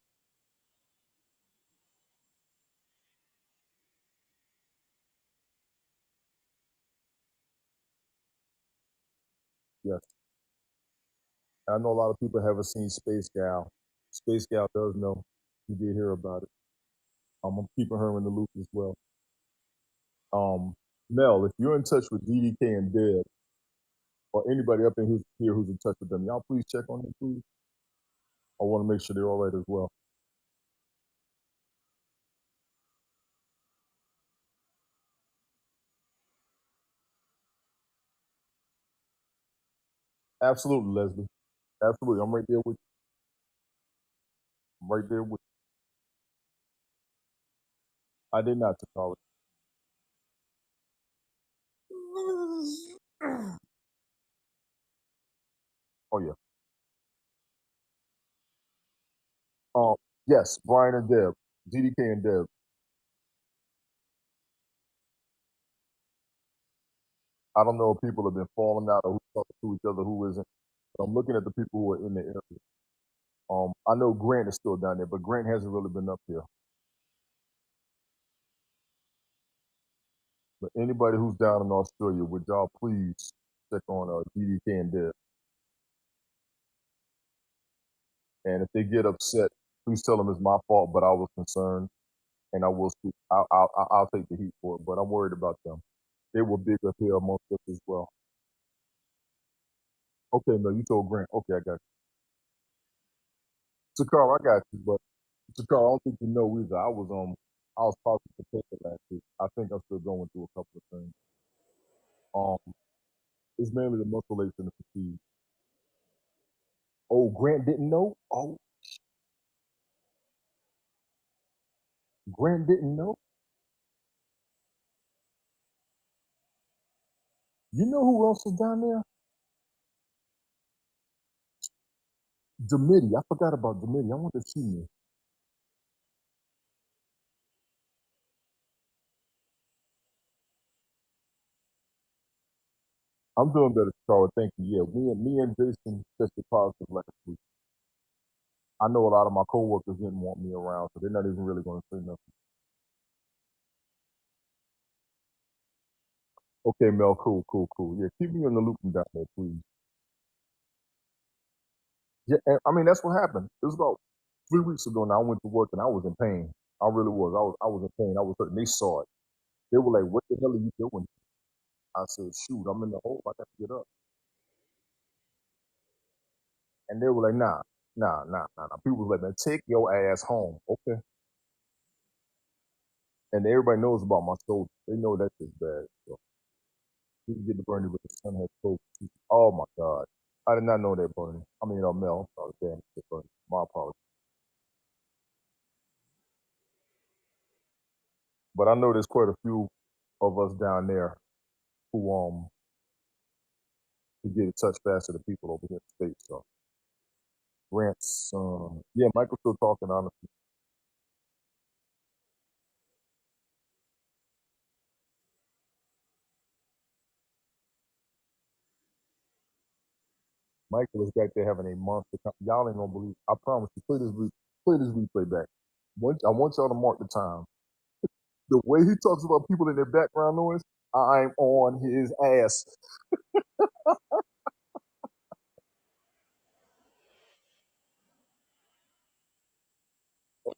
Yes. I know a lot of people haven't seen Space Gal. Space Gal does know. You did hear about it. I'm keeping her in the loop as well. Um, Mel, if you're in touch with DDK and Deb, or anybody up in here who's in touch with them, y'all please check on them, please. I want to make sure they're all right as well. Absolutely, Leslie. Absolutely. I'm right there with you. I'm right there with you. I did not to college. Oh yeah. Um, yes, Brian and Deb. DDK and Deb. I don't know if people have been falling out or who's talking to each other, who isn't. But I'm looking at the people who are in the area. I know Grant is still down there, but Grant hasn't really been up here. But anybody who's down in Australia, would y'all please check on DDK and Deb? And if they get upset, please tell them it's my fault, but I was concerned, and I will speak. I'll take the heat for it, but I'm worried about them. They were big up here amongst us as well. Okay, no, you told Grant. Okay, I got you. Takara, I got you, but Takara, I don't think you know either. I was talking to Pepper last week. I think I'm still going through a couple of things. Um, it's mainly the muscle aches and the fatigue. Oh, Grant didn't know. Oh, Grant didn't know. You know who else is down there? Demity. I forgot about Demity. I wonder if she knew. I'm doing better, Carl. Thank you. Yeah, me and Jason tested positive last week. I know a lot of my coworkers didn't want me around, so they're not even really going to say nothing. Okay, Mel. Cool. Yeah, keep me in the loop down there, please. Yeah, and, I mean that's what happened. It was about 3 weeks ago. Now I went to work and I was in pain. I really was. I was in pain. I was hurting. They saw it. They were like, "What the hell are you doing?" I said, "Shoot, I'm in the hole. I got to get up." And they were like, "Nah." Nah, nah, nah, nah. People was like, man, take your ass home. Okay. And everybody knows about my soldier. They know that shit's bad. So you can get the Bernie with the son has COVID. Oh my God. I did not know that, Bernie. I mean, Mel. I'm sorry, damn, Bernie. My apologies. But I know there's quite a few of us down there who to get in touch faster than people over here in the States. So Grant's yeah, Michael's still talking honestly. Michael is back there having a monster y'all ain't gonna believe I promise you, play this replay back. I want y'all to mark the time. The way he talks about people in their background noise, I'm on his ass.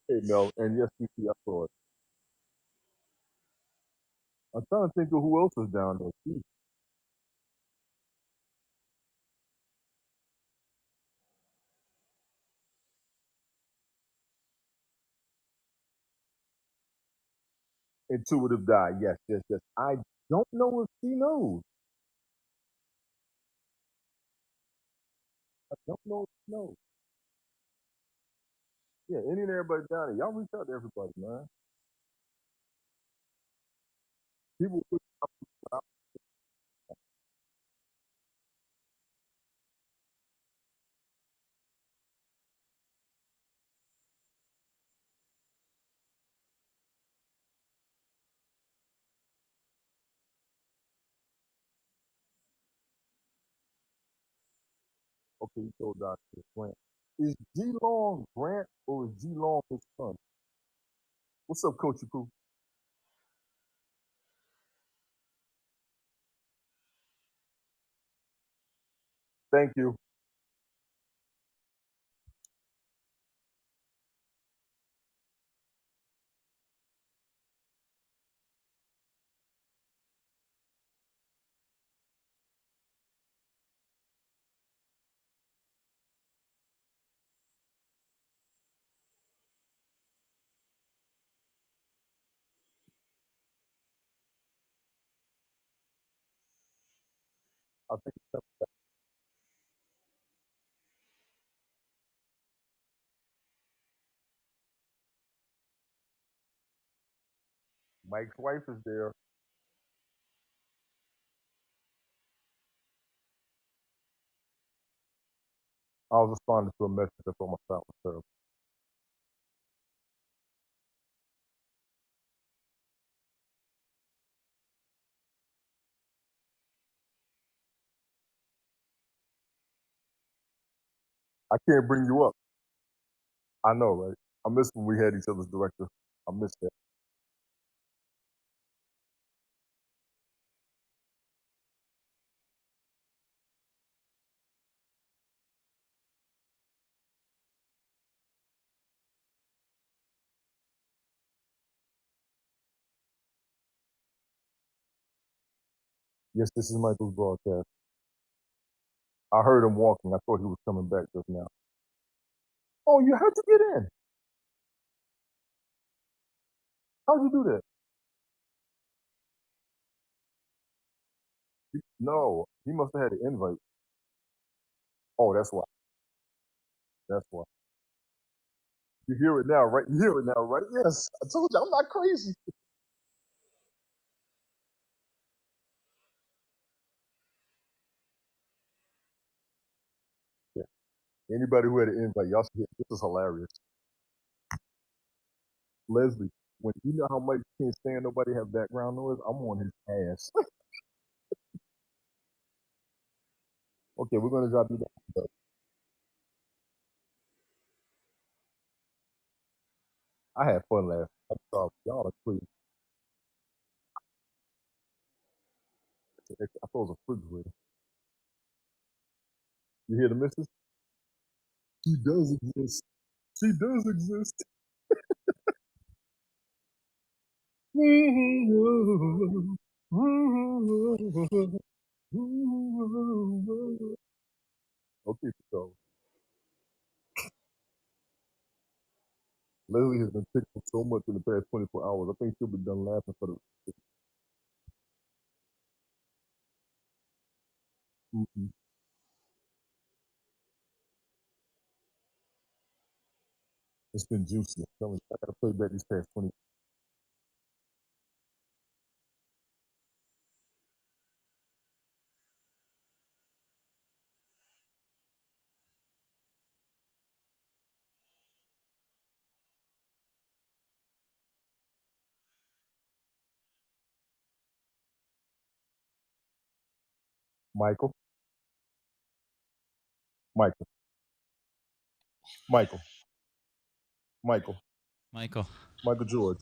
Hey Mel, and yes, I saw it. I'm trying to think of who else is down there. Jeez. Intuitive die. Yes, yes, yes. I don't know if she knows. I don't know if she knows. Yeah, any and everybody down there. Y'all reach out to everybody, man. People okay, you told Dr. Grant. Is G Long Grant or is G Long his son? What's up, Coach Pooh? Thank you. I think Mike's wife is there. I was responding to a message that's on my phone. So I can't bring you up. I know, right? I miss when we had each other's director. I miss that. Yes, this is Michael's broadcast. I heard him walking. I thought he was coming back just now. Oh, you how'd you get in? How'd you do that? No, he must have had an invite. Oh, that's why. That's why. You hear it now, right? You hear it now, right? Yes. I told you I'm not crazy. Yeah. Anybody who had an invite, y'all should hear this is hilarious. Leslie, when you know how much you can't stand nobody have background noise, I'm on his ass. Okay, we're gonna drop you down. But I had fun last. I'm sorry, y'all are crazy. I thought it was a refrigerator. You hear the missus? She does exist. She does exist. Okay, so Leslie has been tickled so much in the past 24 hours. I think she'll be done laughing for the. Mhm. It's been juicy. I'm telling you, I gotta play back these past 20. Michael, Michael, Michael, Michael, Michael. Michael George.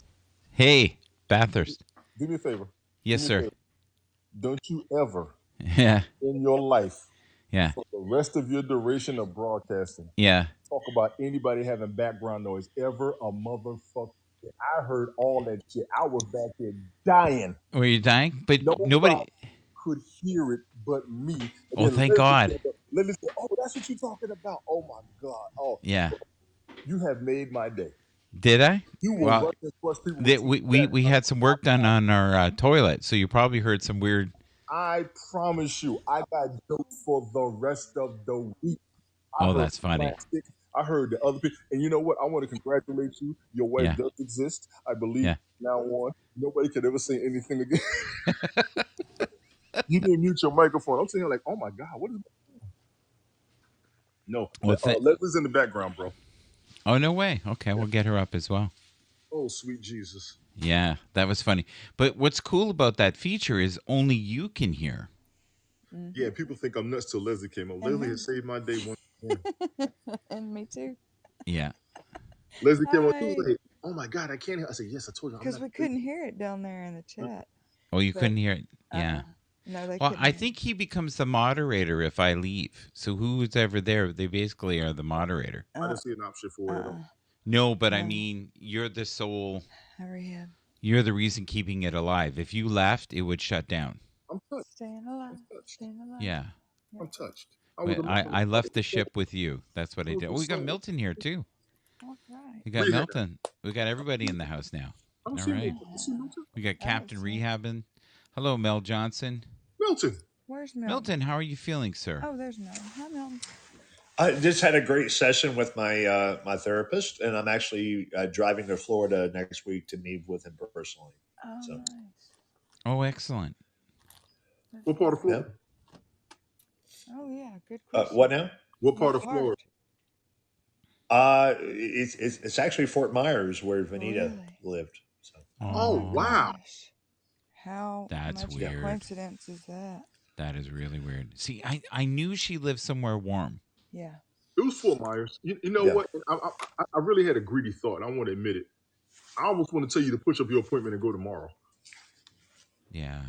Hey, Bathurst. Do me a favor. Do Yes, me a sir. favor. Don't you ever Yeah. in your life, Yeah. for the rest of your duration of broadcasting, Yeah. talk about anybody having background noise ever a motherfucker. I heard all that shit. I was back there dying. Were you dying? But Nobody nobody. could hear it but me. And Oh, then thank Leslie God. came up. Leslie said, "Oh, that's what you're talking about. Oh my God. Oh, Yeah. you have made my day. Did I? You will Well, rush and crush people with some we background. had some work done on our toilet, so you probably heard some weird. I promise you, I got jokes for the rest of the week. I Oh, heard that's funny. plastic. I heard the other people. And you know what? I want to congratulate you. Your wife Yeah. does exist. I believe Yeah. now on. Nobody could ever say anything again. You didn't mute your microphone. I'm sitting here like, oh my God, what is no? Well, Leslie's in the background, bro. oh, no way. Okay, Yeah. we'll get her up as well. Oh, sweet Jesus. Yeah, that was funny. But what's cool about that feature is only you can hear. Yeah, people think I'm nuts till Leslie came up. And Leslie me. has saved my day once again. And me too. Yeah. Leslie came up too. Hi. Like, oh my God, I can't hear. I said, yes, I told you I'm Because not we crazy. couldn't hear it down there in the chat. Oh, you But couldn't hear it. Yeah. no, they Well, couldn't I hear. think he becomes the moderator if I leave. So who's ever there, they basically are the moderator. I didn't see an option for it at all. No, but I No. mean, you're the sole. Hurry up. You're the reason keeping it alive. If you left, it would shut down. I'm touched. Staying I'm alive. touched. Staying alive. Yeah. I'm touched. I was But a I left the ship with you. That's what I did. Oh, we got soul. Milton here too. All right. We got Rehab. Milton. We got everybody in the house now. I don't All see right. Milton. You see Milton? We got I don't Captain see- Rehabbing. Hello, Mel Johnson. Milton. Where's Milton? Milton, how are you feeling, sir? Oh, there's Milton. Hi, Milton. I just had a great session with my my therapist, and I'm actually driving to Florida next week to meet with him personally. Oh, So, nice. Oh, excellent. What part of yeah. Florida? Oh, yeah. Good question. What now? What part What of Florida? It's actually Fort Myers where Vanita Really? lived. So, Oh, wow. Gosh. How That's much weird. coincidence is that? That is really weird. See, I knew she lived somewhere warm. Yeah. It was Fort Myers. You know Yeah. what? I really had a greedy thought. I want to admit it. I almost want to tell you to push up your appointment and go tomorrow. Yeah.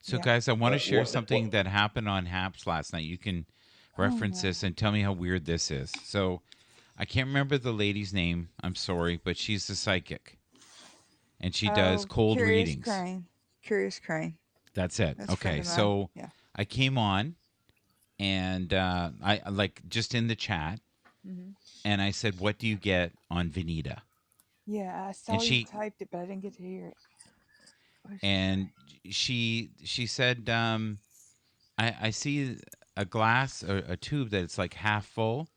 So, Yeah. guys, I want to share what- something that happened on Happs last night. You can reference wow. this and tell me how weird this is. So, I can't remember the lady's name. I'm sorry, but she's a psychic, and she does cold Curious readings. Crane. Curious Crane. That's it. That's a friend Okay, of mine. so Yeah. I came on, and I like just in the chat, Mm-hmm. and I said, "What do you get on Veneta?" Yeah, I saw And you she- typed it, but I didn't get to hear it. What'd she And she said, I see a glass or a tube that it's like half full.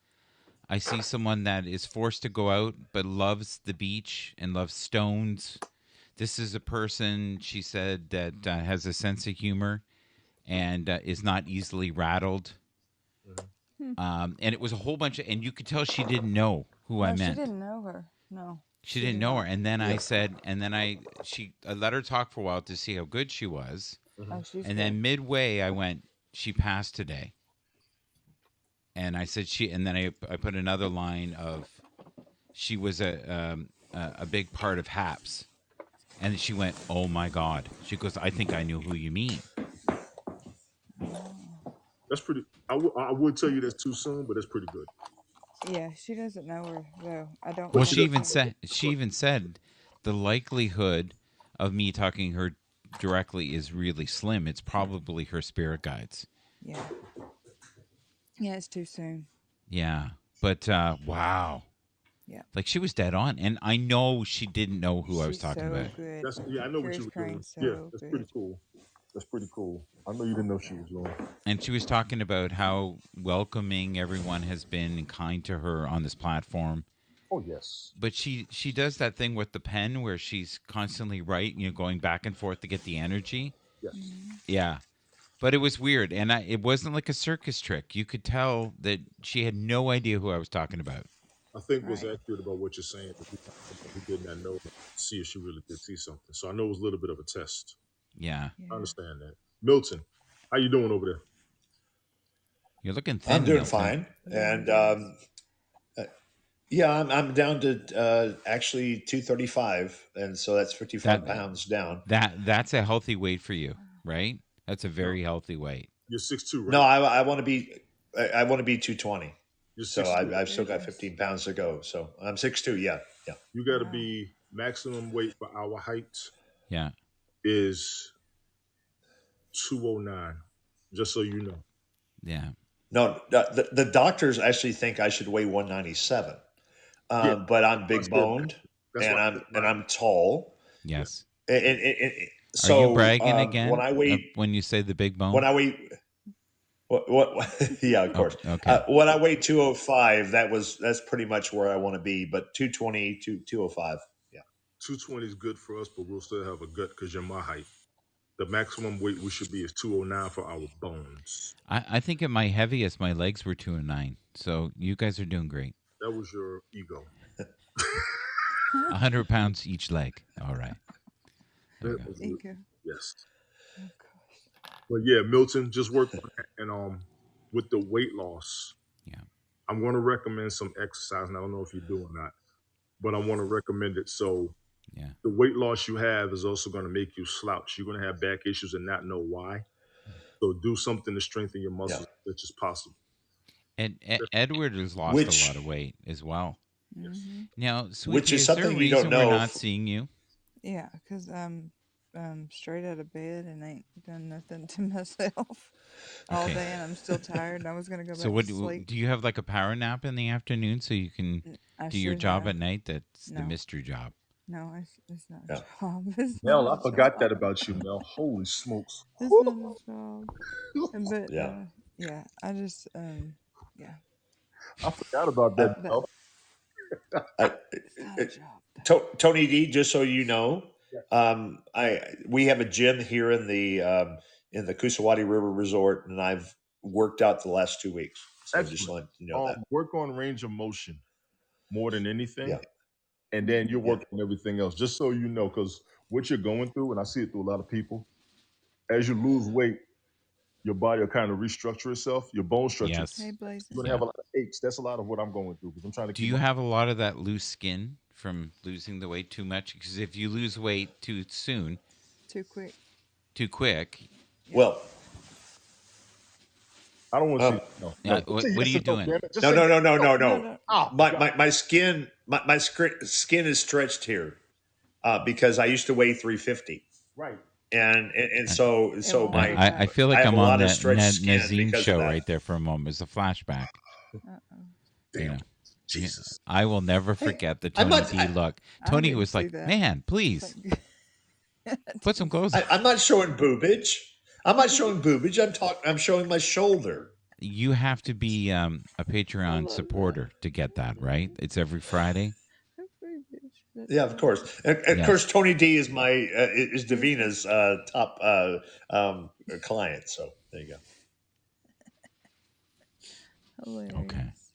I see someone that is forced to go out but loves the beach and loves stones. This is a person, she said, that has a sense of humor and is not easily rattled. And it was a whole bunch of, and you could tell she didn't know who I No, meant. she didn't know her. No. She didn't know her. And then I said, and then I let her talk for a while to see how good she was. Oh, she's And then midway, I went, she passed today. And I said and then I put another line of, she was a big part of Happs. And she went, oh my God. She goes, I think I knew who you mean. That's pretty. I would tell you that's too soon, but that's pretty good. Yeah, she doesn't know her though. I don't. Well, know. she even said the likelihood of me talking to her directly is really slim. It's probably her spirit guides. Yeah. Yeah, it's too soon. Yeah. But wow. Yeah. Like she was dead on, and I know she didn't know who I was She's talking so about. good. That's yeah. I know what you Carrie's were doing. crying Yeah, so that's pretty good. cool. That's pretty cool. I know you didn't know she Yeah. was doing. And she was talking about how welcoming everyone has been and kind to her on this platform. Oh yes. But she does that thing with the pen where she's constantly going back and forth to get the energy. Yes. Hmm. Yeah. But it was weird, and it wasn't like a circus trick. You could tell that she had no idea who I was talking about. I think what's Right. accurate about what you're saying is we found someone who did not know to see if she really did see something. So I know it was a little bit of a test. Yeah. I Yeah. understand that. Milton, how you doing over there? You're looking I'm thin, doing Milton. fine, Yeah, and he is. yeah, I'm down to actually 235, and so that's That 55 pounds down. that's a healthy weight for you, right? That's a No, very healthy weight. you're 6'2", No, right? I want to be I want to be 220. You're So 6'2". I've still got Goodness. 15 pounds to go. So I'm 6'2". Yeah, yeah. You got to Wow. be maximum weight for our height Yeah. is 209. Just so you know. Yeah. No, the doctors actually think I should weigh 197. Yeah, But I'm I big said boned that's why and I I'm said and mine. I'm tall. Yeah. Yes. And Are you so bragging when again I weigh when you say the big when bone? I weigh yeah, of Oh, course. okay. When I weigh 205, that's pretty much where I want to be. But 220, 205. Yeah. 220 is good for us, but we'll still have a gut because you're my height. The maximum weight we should be is 209 for our bones. I think at my heaviest, my legs were 209. So you guys are doing great. That was your ego. 100 pounds each leg. All right. There That we go. was Ego. yes. Oh gosh. But yeah, Milton, just work on that. And with the weight loss, Yeah. I'm going to recommend some exercise. And I don't know if you do or not, but I want to recommend it. So Yeah. the weight loss you have is also going to make you slouch. You're going to have back issues and not know why. So do something to strengthen your Yeah. muscles as much as possible. And Edward has lost a lot of Which weight as well. Hmm. Now, which sweetie, is is there a something you don't reason we're know. not seeing you? Yeah, because I'm straight out of bed and ain't done nothing to myself all Okay. day, and I'm still tired. And I was gonna go So back what to sleep. do you have, like a power nap in the afternoon so you can I do your should job have. at night? That's the No, mystery job. no, it's not a Yeah. job. It's not Mel, a I forgot job. that about you, Mel. Holy smokes. It's not a job. But Yeah. yeah, I just yeah, I forgot about I, that, but Mel. I, it's not a job though. Tony D, just so you know, Yeah. we have a gym here in the Kusawati River Resort, and I've worked out the last 2 weeks. So just Excellent. let you know that. Work on range of motion more than anything. Yeah. And then you'll Yeah. work on everything else, just so you know, because what you're going through, and I see it through a lot of people, as you lose weight, your body will kind of restructure itself, your bone structure. Hey, Yes. You're Blazes. going to have Yeah. a lot of aches. That's a lot of what I'm going through because I'm trying to Do keep you my. have a lot of that loose skin from losing the weight too much? Because if you lose weight too soon, Too quick. too quick, Yeah. Well, I don't want to see. um, No, no. Just say what are yes you or no, doing? damn it. Just no, say no, yes no, or no, no. no, No, no. no. Oh, my God. My skin skin is stretched here because I used to weigh 350, Right. and I, It so won't go my I back. feel I like have a I'm on lot of the stretched skin Nazim because of show that. right there for a moment. It's a flashback. Uh-oh. You Damn. know, yeah, Jesus. I will never Hey, forget the I'm Tony not. D look. I Tony didn't was see like, that. "Man, please Thank put some clothes on." I'm not showing boobage. I'm not showing boobage. I'm showing my shoulder. You have to be a I Patreon love that. supporter to get that, right? It's every Friday. That's Yeah, of funny. course. And of course, Yes. Tony D is my is Business. Davina's top client. So there you go. Okay. Hilarious.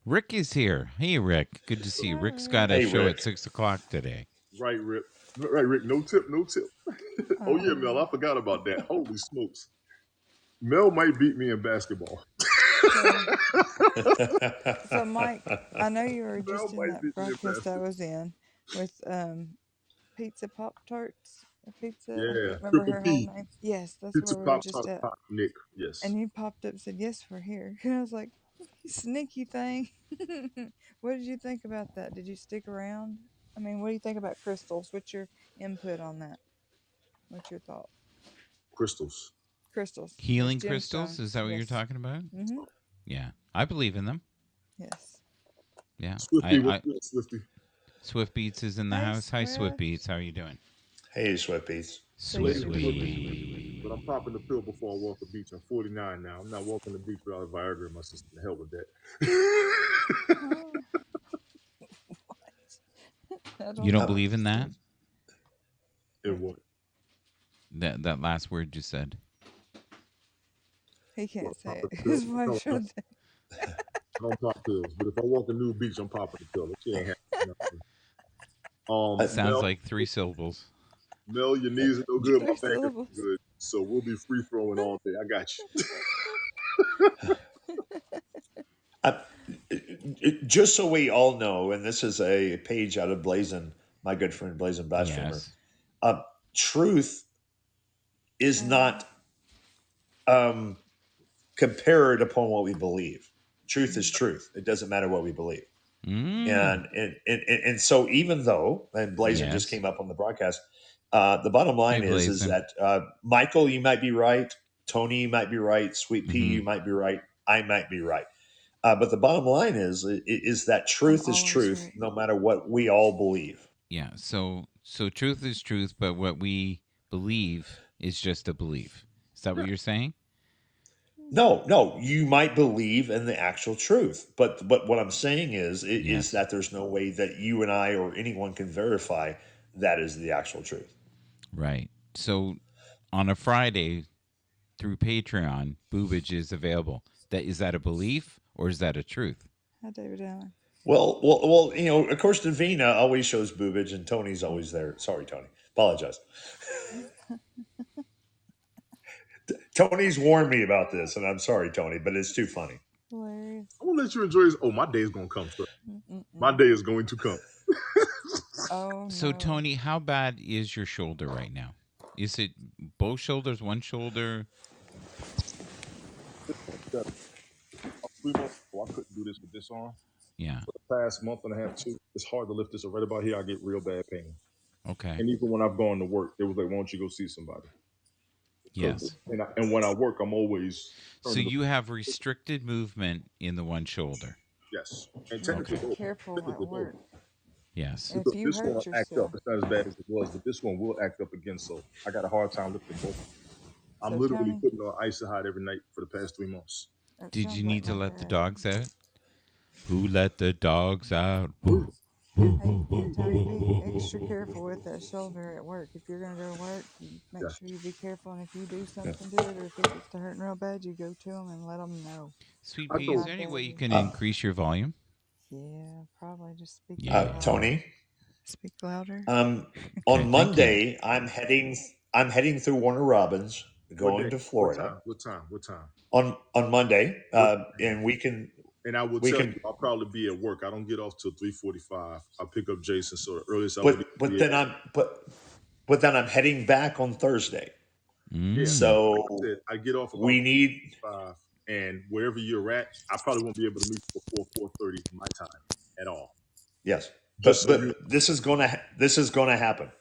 Rick is here. Hey, Rick. Good to see you. Rick's Hi. got a Hey, show at Rick. 6 o'clock today. Right, Rick. Right, Rick. No tip, no tip. Oh, yeah, Mel. I Oh. forgot about that. Holy smokes. Mel might beat me in basketball. So so Mike, I know you were Mel just in might that beat me in broadcast I basketball. was in with Pizza Pop Tarts. Pizza, I Yeah. can't remember Triple her whole P. name. Yes, that's Pizza where we were Pop just Top at. Pop Nick. Yes. And you popped up and said, "Yes, we're here." And I was like, "You sneaky thing." What did you think about that? Did you stick around? I mean, what do you think about crystals? What's your input on that? What's your thought? Crystals. Crystals, yes, Healing crystals? Is gemstones. that what you're Yes. talking about? Mm-hmm. Yeah. I believe in them. Yes. Yeah. Swifty, what's good, Swifty? Swift Beats is in the Hey, house. Hi, Swift Swift. Beats. How are you doing? Hey, Swift Beats. Sweet. Ladies will be Swifty, but I'm popping the pill before I walk the beach. I'm 49 now. I'm not walking the beach without a Viagra in my system. The hell with that. Huh? I You don't don't Uh, know. believe in that? And what? That last word you said. He can't What? say Popping it. the His pill? wife No, should say. I don't pop pills. But if I walk a new beach, I'm popping the pill. That shit ain't happening. uh, Sounds Mel, like 3 syllables. Mel, your knees are no good. My Three back is syllables. no good. So we'll be free throwing all day. I got you. uh, just so we all know, and this is a page out of Blazon, my good friend Blazon Blasphemer. Yes. Uh, truth is Uh, not um, compared upon what we believe. Truth is mm, truth. It doesn't matter what we believe. Mm. And so even though, and Blazon just Yes. came up on the broadcast, the bottom Hey, line is Blazin. that Michael, you might be right. Tony, you might be right. Sweet Pea, Mm-hmm. you might be right. I might be right. But the bottom line is that I'm truth is always truth, right. no matter what we all believe. Yeah. So truth is truth, but what we believe is just a belief. Is that what you're saying? No, you might believe in the actual truth, but what I'm saying is Yes. that there's no way that you and I or anyone can verify that is the actual truth. Right. So on a Friday through Patreon, boobage is available. That a belief or is that a truth? Hi, David Allen. Well. Of course, Davina always shows boobage, and Tony's always there. Sorry, Tony. Apologize. Tony's warned me about this, and I'm sorry, Tony, but it's too funny. Hilarious. I'm gonna let you enjoy this. Oh, my day is gonna come. Sir. My Mm-mm-mm. day is going to come. Oh So no. Tony, how bad is your shoulder right now? Is it both shoulders, one shoulder? 3 months ago, I couldn't do this with this arm. Yeah. For the past month and a half, two, it's hard to lift this. Right about here, I get real bad pain. Okay. And even when I've gone to work, they was like, "Why don't you go see somebody?" Yes. And when I work, I'm always So turning. you have restricted movement in the one shoulder. Yes, and You have to technically, Okay. be careful at technically both. work. Yes. If Because you this one hurt will act up. yourself. It's not as bad as it was, but this one will act up again. So I got a hard time lifting both. I'm So literally Tony, putting on ice hide every night for the past 3 months. it Did you sounds like need to my let the dad. dogs out? Who let the dogs out? Woo. Hey, Tony, be extra careful with that shoulder at work. If you're gonna go to work, you make Yeah, sure you be careful. And if you do Yeah. something to it, or if it gets to hurting real bad, you go to them and let them know. Sweet I pea, is told. there My any way dad you did. can increase your volume? Yeah, probably just speak a little Yeah. louder. Tony, Speak louder. Okay. on Thank you. Monday, I'm heading through Warner Robins, What day? going to What Florida time? What time? What time? on Monday, What time? and And I will we tell you, can I'll probably be at work. I don't get off till 3:45. I'll pick up Jason. So the earliest I would but even but be then able. I'm heading back on Thursday. Yeah, Mm. like I So said, I get off about we need 5, and wherever you're at, I probably won't be able to meet you before 4:30 my time at all. yes, Just so you, but this is gonna happen.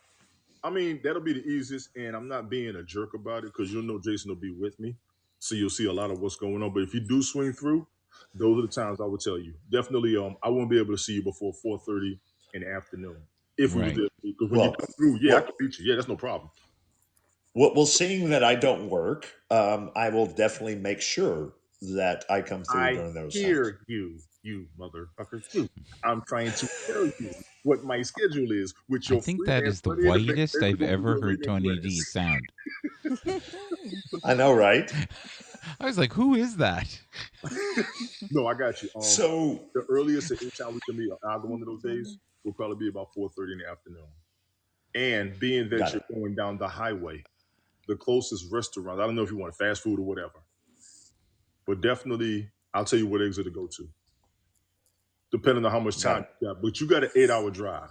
I mean, that'll be the easiest, and I'm not being a jerk about it because you'll know Jason will be with me, so you'll see a lot of what's going on. But if you do swing through, those are the times I would tell you. Definitely, I won't be able to see you before 4:30 in the afternoon if we was Right. there. Because when you Well, come through, yeah, I well, can beat you. Yeah, that's no problem. seeing that I don't work, I will definitely make sure that I come through I during those times. hear you, you motherfucker. You. I'm trying to tell you what my schedule is with I your think free that ass is the money in the bank. whitest Baby, I've go ever do a heard reading Tony D class. sound. I know, right? I was like, who is that? No, I got you. So The earliest at any time we can meet either one of those days Tony. will probably be about 4:30 in the afternoon. And being that got you're it. going down the highway, the closest restaurant, I don't know if you want fast food or whatever, but definitely I'll tell you what exit to go to, depending on how much Got time it. you got. But you got an 8 hour drive.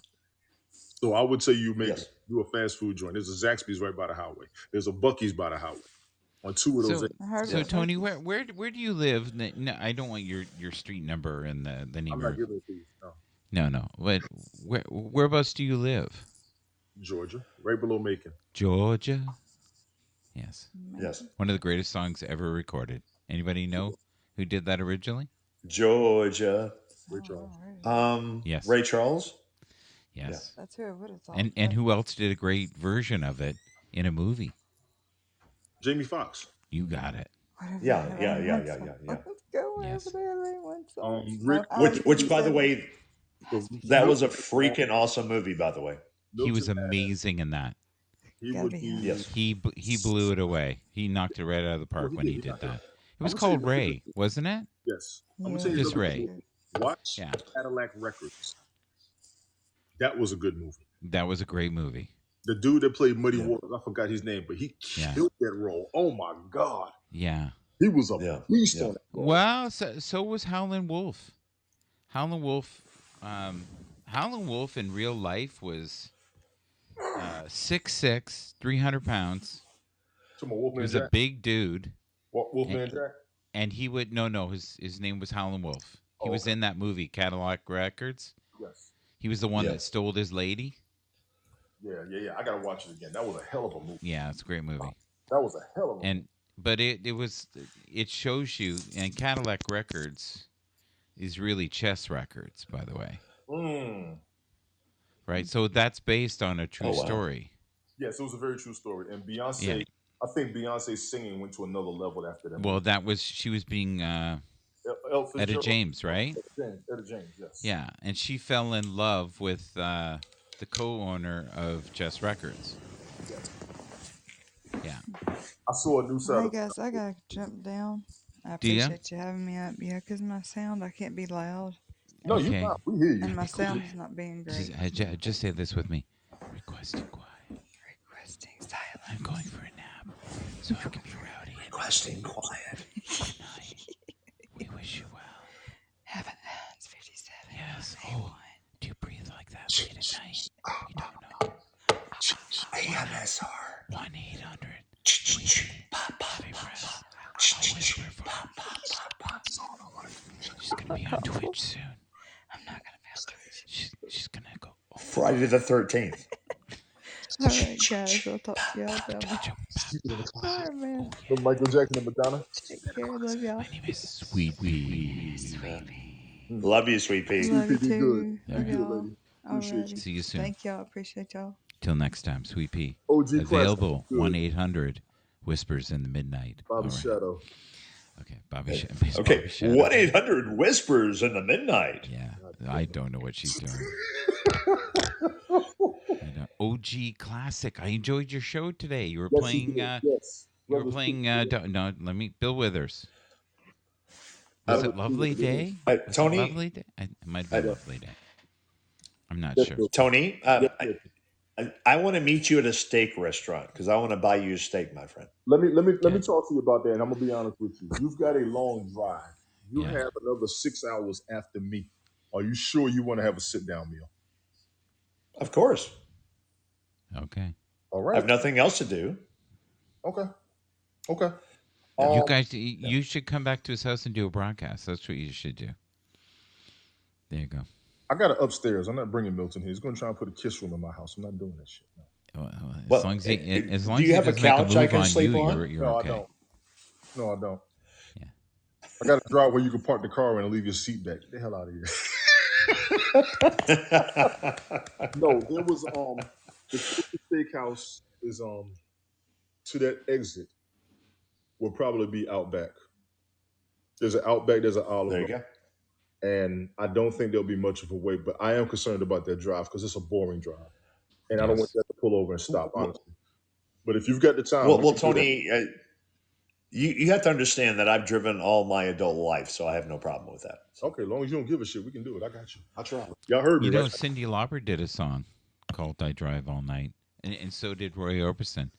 So I would say you make Yes. do a fast food joint. There's a Zaxby's right by the highway. There's a Bucky's by the highway. On two of those, So I heard so about Yes. Tony, Bucky's. where do you live? No, I don't want your street number and the I'm name not of. giving it to you. No, No. But whereabouts do you live? Georgia, right below Macon. Georgia. Yes. Yes. Maybe. One of the greatest songs ever recorded. Anybody know who did that originally? Georgia. Ray Charles. Yes. Ray Charles. Yes. That's who I would have thought. And who else did a great version of it in a movie? Jamie Foxx. You got it. Yeah. Let's go Yes. everybody. What's up? Rick, Which, by the way, so that was a freaking awesome movie. By the way, He was Milton Adams, amazing in that. he Gotta would be be. him. yes. He blew it away. He knocked it right out of the park he when did. he He did knocked it that. out. It was I'm gonna tell you called another Ray, wasn't it? Yes. I'm Yeah, gonna tell you Just another Ray. movie. Watch Yeah. Cadillac Records. That was a good movie. That was a great movie. The dude that played Muddy Yeah. Waters, I forgot his name, but he Yeah. killed that role. Oh my God. Yeah. He was a Yeah. beast Yeah. on that role. Well, so was Howlin' Wolf. Howlin' Wolf. Howlin' Wolf in real life was 6'6", 300 pounds. Come on, He Wolfman was a Jack. big dude, Wolfman Jack. and he would no. His name was Howlin' Wolf. He Oh, was okay. in that movie Cadillac Records. Yes. He was the one Yeah. that stole his lady. Yeah. I gotta watch it again. That was a hell of a movie. Yeah, it's a great movie. That was a hell of a movie. And but it shows you, and Cadillac Records is really Chess Records, by the way, right? So that's based on a true Oh, wow. story. Yes, it was a very true story. And Beyonce, Yeah. I think Beyonce's singing went to another level after that. Well, she was being Etta James, right? Etta James, yes. Yeah, and she fell in love with the co-owner of Chess Records. Yeah. I saw a new side. Hey guys, I gotta jump down. I Do ya? appreciate you having me up. Yeah, because my sound, I can't be loud. No, Okay. you're not. We hear you. And my sound is not being great. Just say this with me. Requesting quiet. Requesting silence. I'm going for a nap, so I can be rowdy. Requesting quiet. Good night. We wish you well. Have an it's 57. Yes. Oh, do you breathe like that late at night? You don't know. AMSR. 1-800. Heavy breath. I'll whisper for her. She's gonna be on Twitch soon. I'm not gonna be able to. She's gonna go. Oh, Friday the 13th. All right, guys. I'll talk to y'all down there. All right, man. The Michael Jackson and Madonna. Take care. Love y'all. my name is Sweet Pea. Love you, Sweet Pea. Love you Be good. too. Be Love good, y'all. lady. Appreciate you. Alrighty. See you soon. Thank y'all. Appreciate y'all. Till next time, Sweet Pea. OG classic. Available Good. 1-800 Whispers in the Midnight. Bobby All right. Shadow. Okay, Bobby Shadow. Okay, 1-800 Whispers in the Midnight. Yeah, I don't know what she's doing. OG classic. I enjoyed your show today. You were Yes, playing. you did. Yes. You were Brothers playing. Keep- No, let me. Bill Withers. Was it Lovely Day? Was it Tony? Lovely Day? It might be Lovely Day. I'm not Yes, sure. Bill. Tony, Yes, I want to meet you at a steak restaurant because I want to buy you a steak, my friend. Let me talk to you about that, and I'm gonna be honest with you. You've got a long drive. You Yeah. have another 6 hours after me. Are you sure you want to have a sit down meal? Of course. Okay. All I right. have nothing else to do. Okay. Okay. You guys, you should come back to his house and do a broadcast. That's what you should do. There you go. I got it upstairs. I'm not bringing Milton here. He's going to try and put a kiss room in my house. I'm not doing that shit. No, As Well, long as he, as long do as you he have a doesn't make couch a I move can on sleep you, on? you're no okay. I don't. No, I don't. Yeah. I got a drive where you can park the car in and leave your seat back. Get the hell out of here. No, there was the steakhouse is to that exit will probably be Outback. There's an Outback, there's an Olive There you Garden. go. And I don't think there'll be much of a wait, but I am concerned about that drive because it's a boring drive. And I don't want Yes. that to pull over and stop, honestly. But if you've got the time, Well, we can do that. Tony, you have to understand that I've driven all my adult life, so I have no problem with that. Okay, as long as you don't give a shit, we can do it. I got you. I'll try. Y'all heard me, You know, right? Cyndi Lauper did a song called "I Drive All Night," and so did Roy Orbison.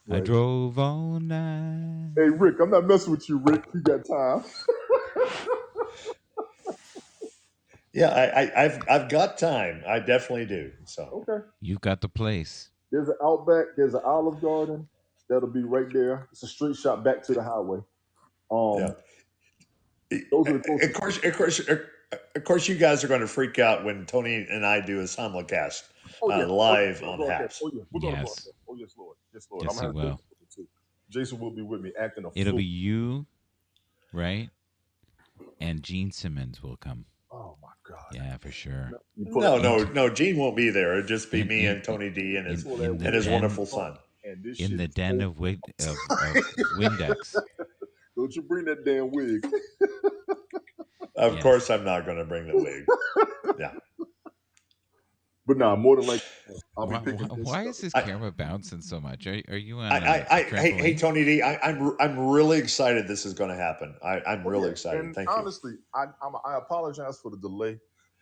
I Right. drove all night. Hey, Rick, I'm not messing with you, Rick. You got time. Yeah, I've got time. I definitely do. So Okay. You got the place. There's an Outback. There's an Olive Garden. That'll be right there. It's a straight shot back to the highway. yeah. Those are the closest. Of course, you guys are going to freak out when Tony and I do a simulcast live on Happs. Oh, yeah. We're going to Yes. broadcast. Oh, yes, Lord. Yes, Lord. Yes, I'm gonna he have will. Jason with me, too. Jason will be with me acting a It'll fool. be you, right? And Gene Simmons will come. Oh my God. Yeah, for sure. You pull that No, In no, no. Gene won't be there. It'd just be in me in and Tony D pull that in the and his wig off den wonderful the phone, son. and this in shit the is den so. of Windex. Don't you bring that damn wig. Of Yes. course, I'm not going to bring the wig. Yeah. But nah, more than like, I'll be Why, picking why, this why stuff. is this I, camera bouncing so much? Are you on hey, trampoline? Tony D, I'm really excited this is going to happen. I'm Oh really yeah, excited. and Thank you. honestly, I apologize for the delay,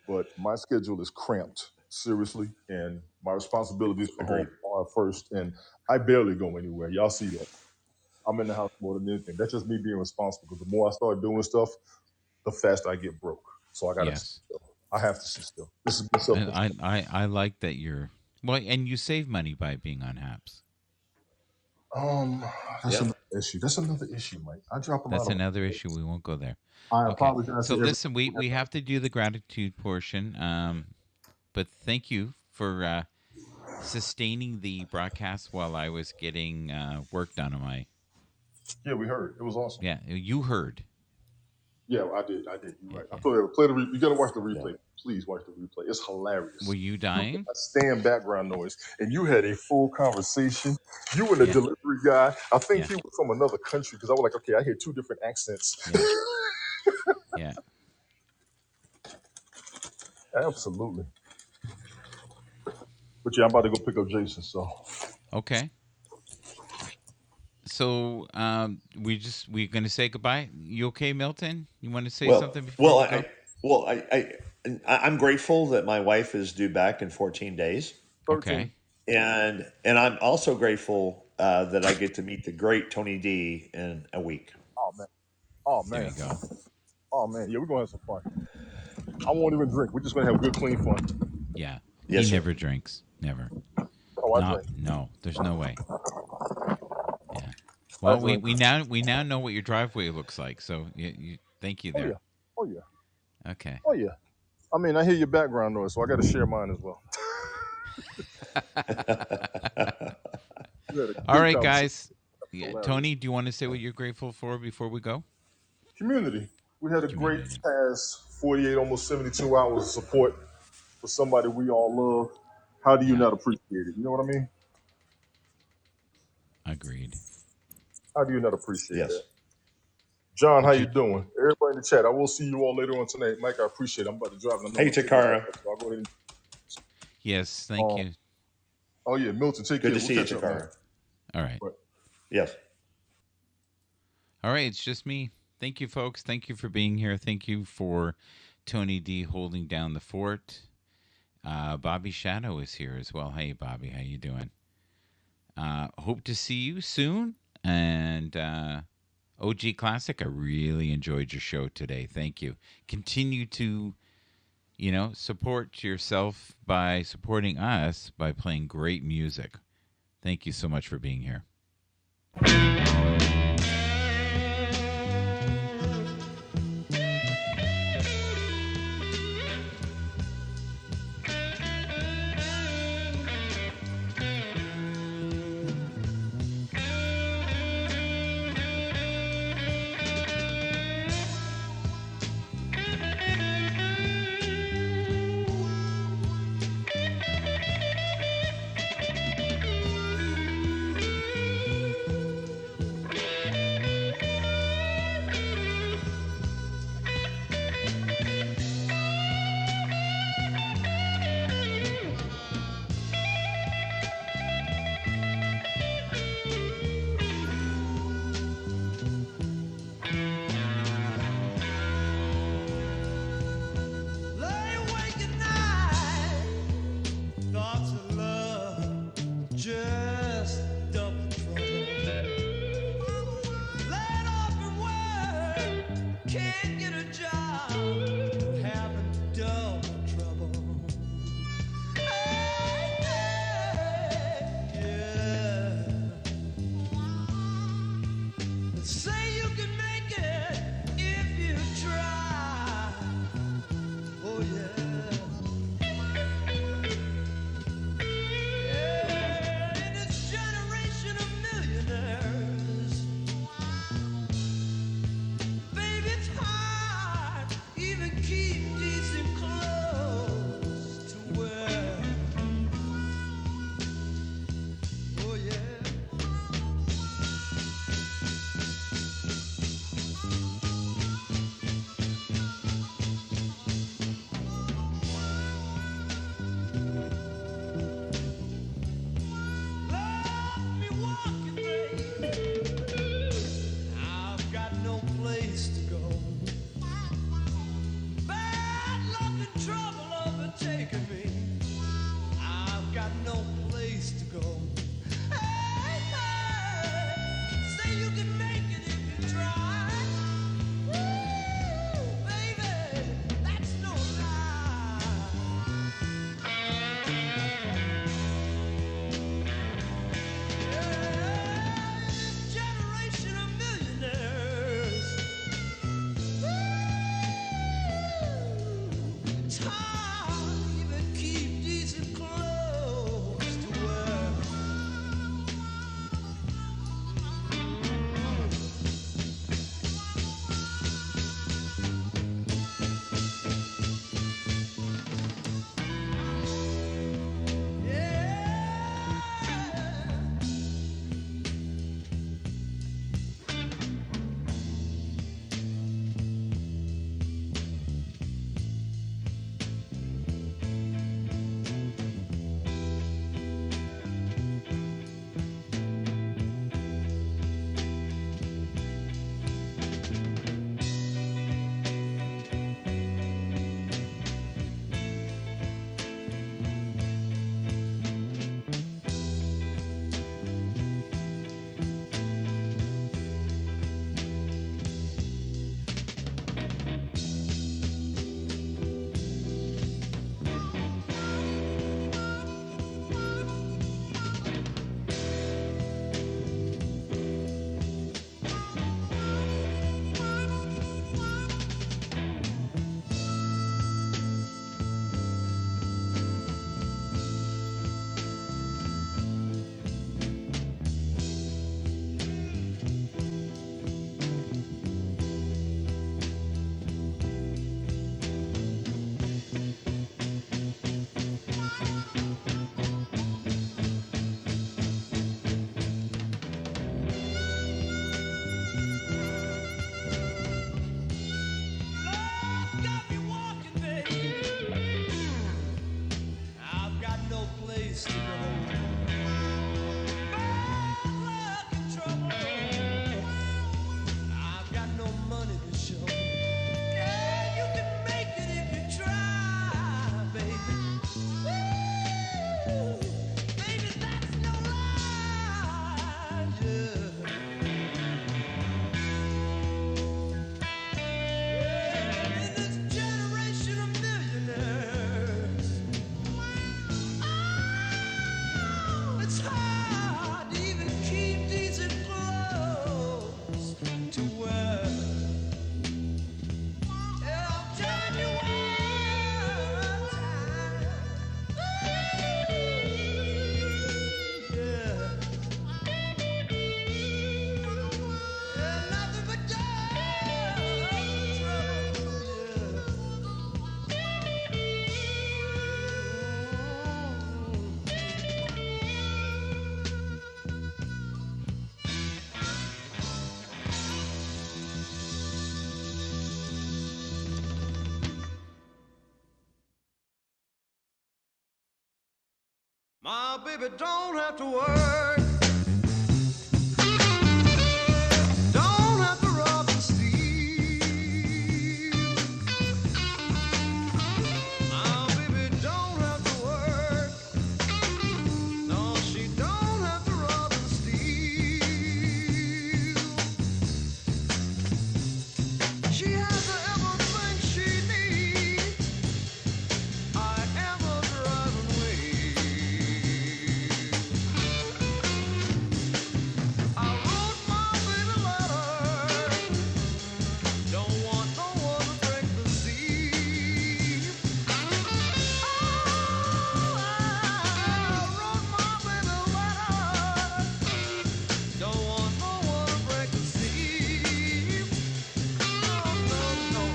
but my schedule is cramped seriously, and my responsibilities for home Agreed. are first, and I barely go anywhere. Y'all see that? I'm in the house more than anything. That's just me being responsible. Because the more I start doing stuff, the faster I get broke. So I gotta sit Yes. still. I have to sit still. This is myself. And I like that you're well, and you save money by being on Haps. Um, that's Yeah. another issue. That's another issue, Mike. I drop a lot That's of. another issue. We won't go there. I Okay. apologize to So everyone listen, who has we not. have to do the gratitude portion. But thank you for sustaining the broadcast while I was getting work done on my. Yeah, we heard. It was awesome. Yeah, you heard. Yeah, I did. I did. You're Yeah, right. I yeah. told you, play the. You gotta watch the Yeah. replay. Please watch the replay. It's hilarious. Were you You get dying? that stand background noise, and you had a full conversation. You and the Yeah, delivery guy. I think yeah, he was from another country because I was like, okay, I hear two different accents. yeah, yeah. Absolutely. But yeah, I'm about to go pick up Jason. So Okay. So we're gonna say goodbye. You okay, Milton? You want to say Well, something before well, we go? I'm grateful that my wife is due back in 14 days, 13. Okay. and I'm also grateful that I get to meet the great Tony D in a week. Oh man. Oh There man. you go. Oh man. Yeah, we're gonna have some fun. I won't even drink. We're just gonna have good, clean fun. Yeah. He Yes, sir. never drinks. Never. Oh, I Not drink. no. There's no way. Yeah. I Well, drink. we now know what your driveway looks like. So you thank you Oh there. yeah. Oh yeah. Okay. Oh yeah. I mean, I hear your background noise, so I got to share mine as well. We had a All good right, conversation. guys. Yeah, Hilarious. Tony, do you want to say what you're grateful for before we go? Community. We had a great Community. past 48, almost 72 hours of support for somebody we all love. How do you Yeah. not appreciate it? You know what I mean? Agreed. How do you not appreciate Yes. that? John, how Did you you? doing? Everybody in the chat. I will see you all later on tonight. Mike, I appreciate it. I'm about to drive and I know I'm Hey, gonna take my Takara. backup, so I'll go ahead and Yes. Thank you. oh yeah, Milton, take Good care. to We'll see you, catch up, man. Takara. All right. But Yes. All right. It's just me. Thank you, folks. Thank you for being here. Thank you for Tony D holding down the fort. Bobby Shadow is here as well. Hey, Bobby, how you doing? Hope to see you soon. And OG Classic, I really enjoyed your show today. Thank you. Continue to, support yourself by supporting us by playing great music. Thank you so much for being here. My baby don't have to work. Don't have to rob and steal. My baby don't have to work. No, she don't have to rob and steal. She has everything she needs. I am a driving wheel. I wrote my baby letter. Don't want no one to break the seal. I wrote my baby letter. Don't want no one to break the seal. No, no, no.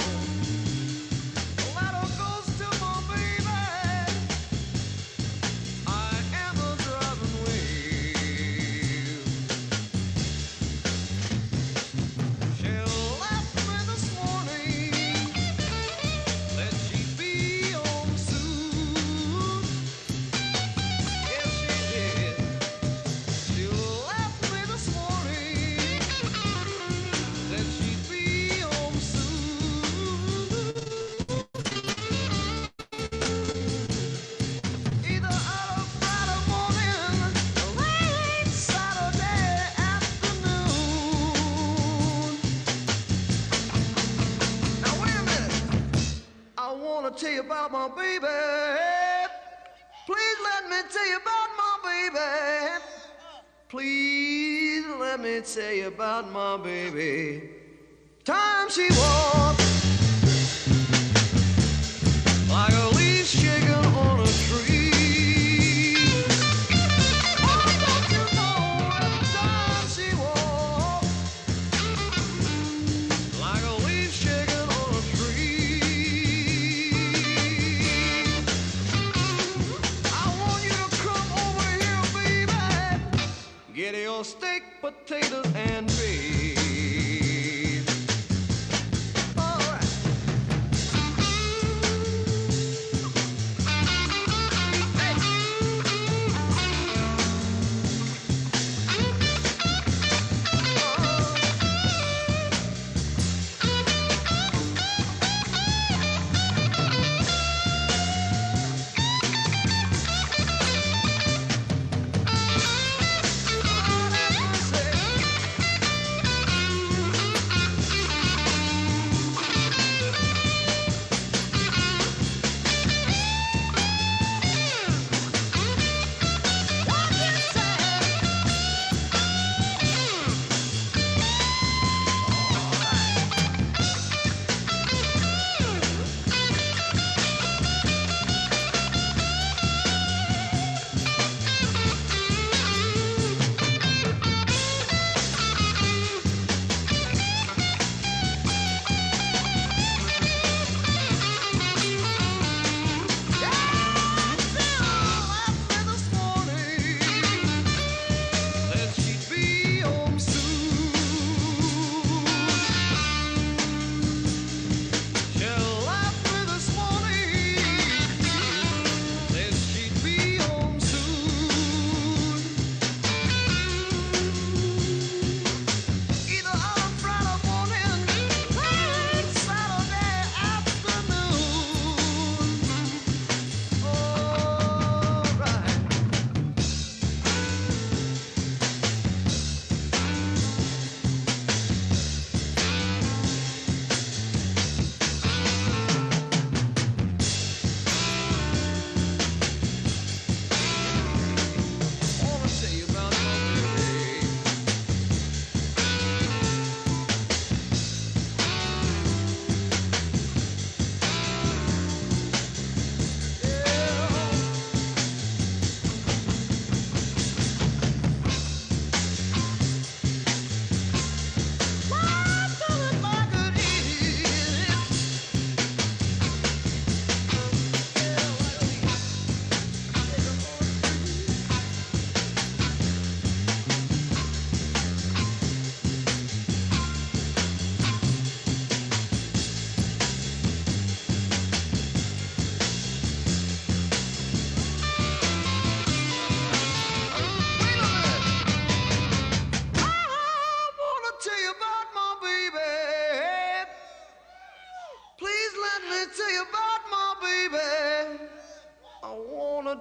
The letter goes to my baby. I am a driving wheel. She left me this morning. Said she'd be home soon. Yes, she did. She left me this morning. Said she'd be home soon. Either out of Friday morning or late Saturday afternoon. Now wait a minute. I want to tell you about my baby. Please let me tell you about my baby. Please let me tell you about my baby. Time she walked like a leaf shaking on a tree. Oh, don't you know every time she walked like a leaf shaking on a tree. I want you to come over here, baby. Get your steak, potatoes, and beef. All right.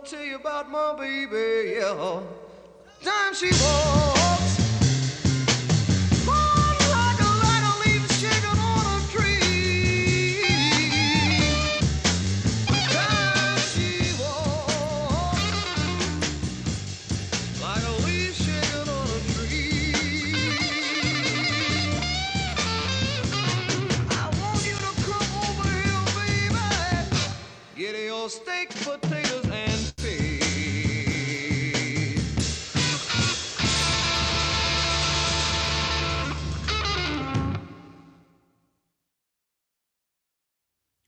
tell you about my baby, yeah. Time she walks, fun like a lighter leaf shaking on a tree. Time she walks, like a leaf shaking on a tree. I want you to come over here, baby. Get your steak, potatoes, and fish.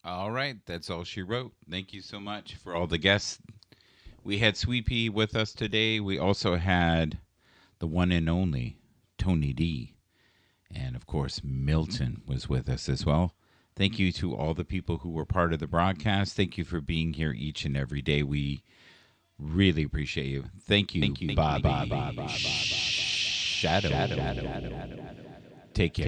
All right, that's all she wrote. Thank you so much for all the guests. We had Sweet Pea with us today. We also had the one and only Tony D. And of course, Milton was with us as well. Thank you to all the people who were part of the broadcast. Thank you for being here each and every day. We really appreciate you. Thank you. Bye. Shadow. Take care.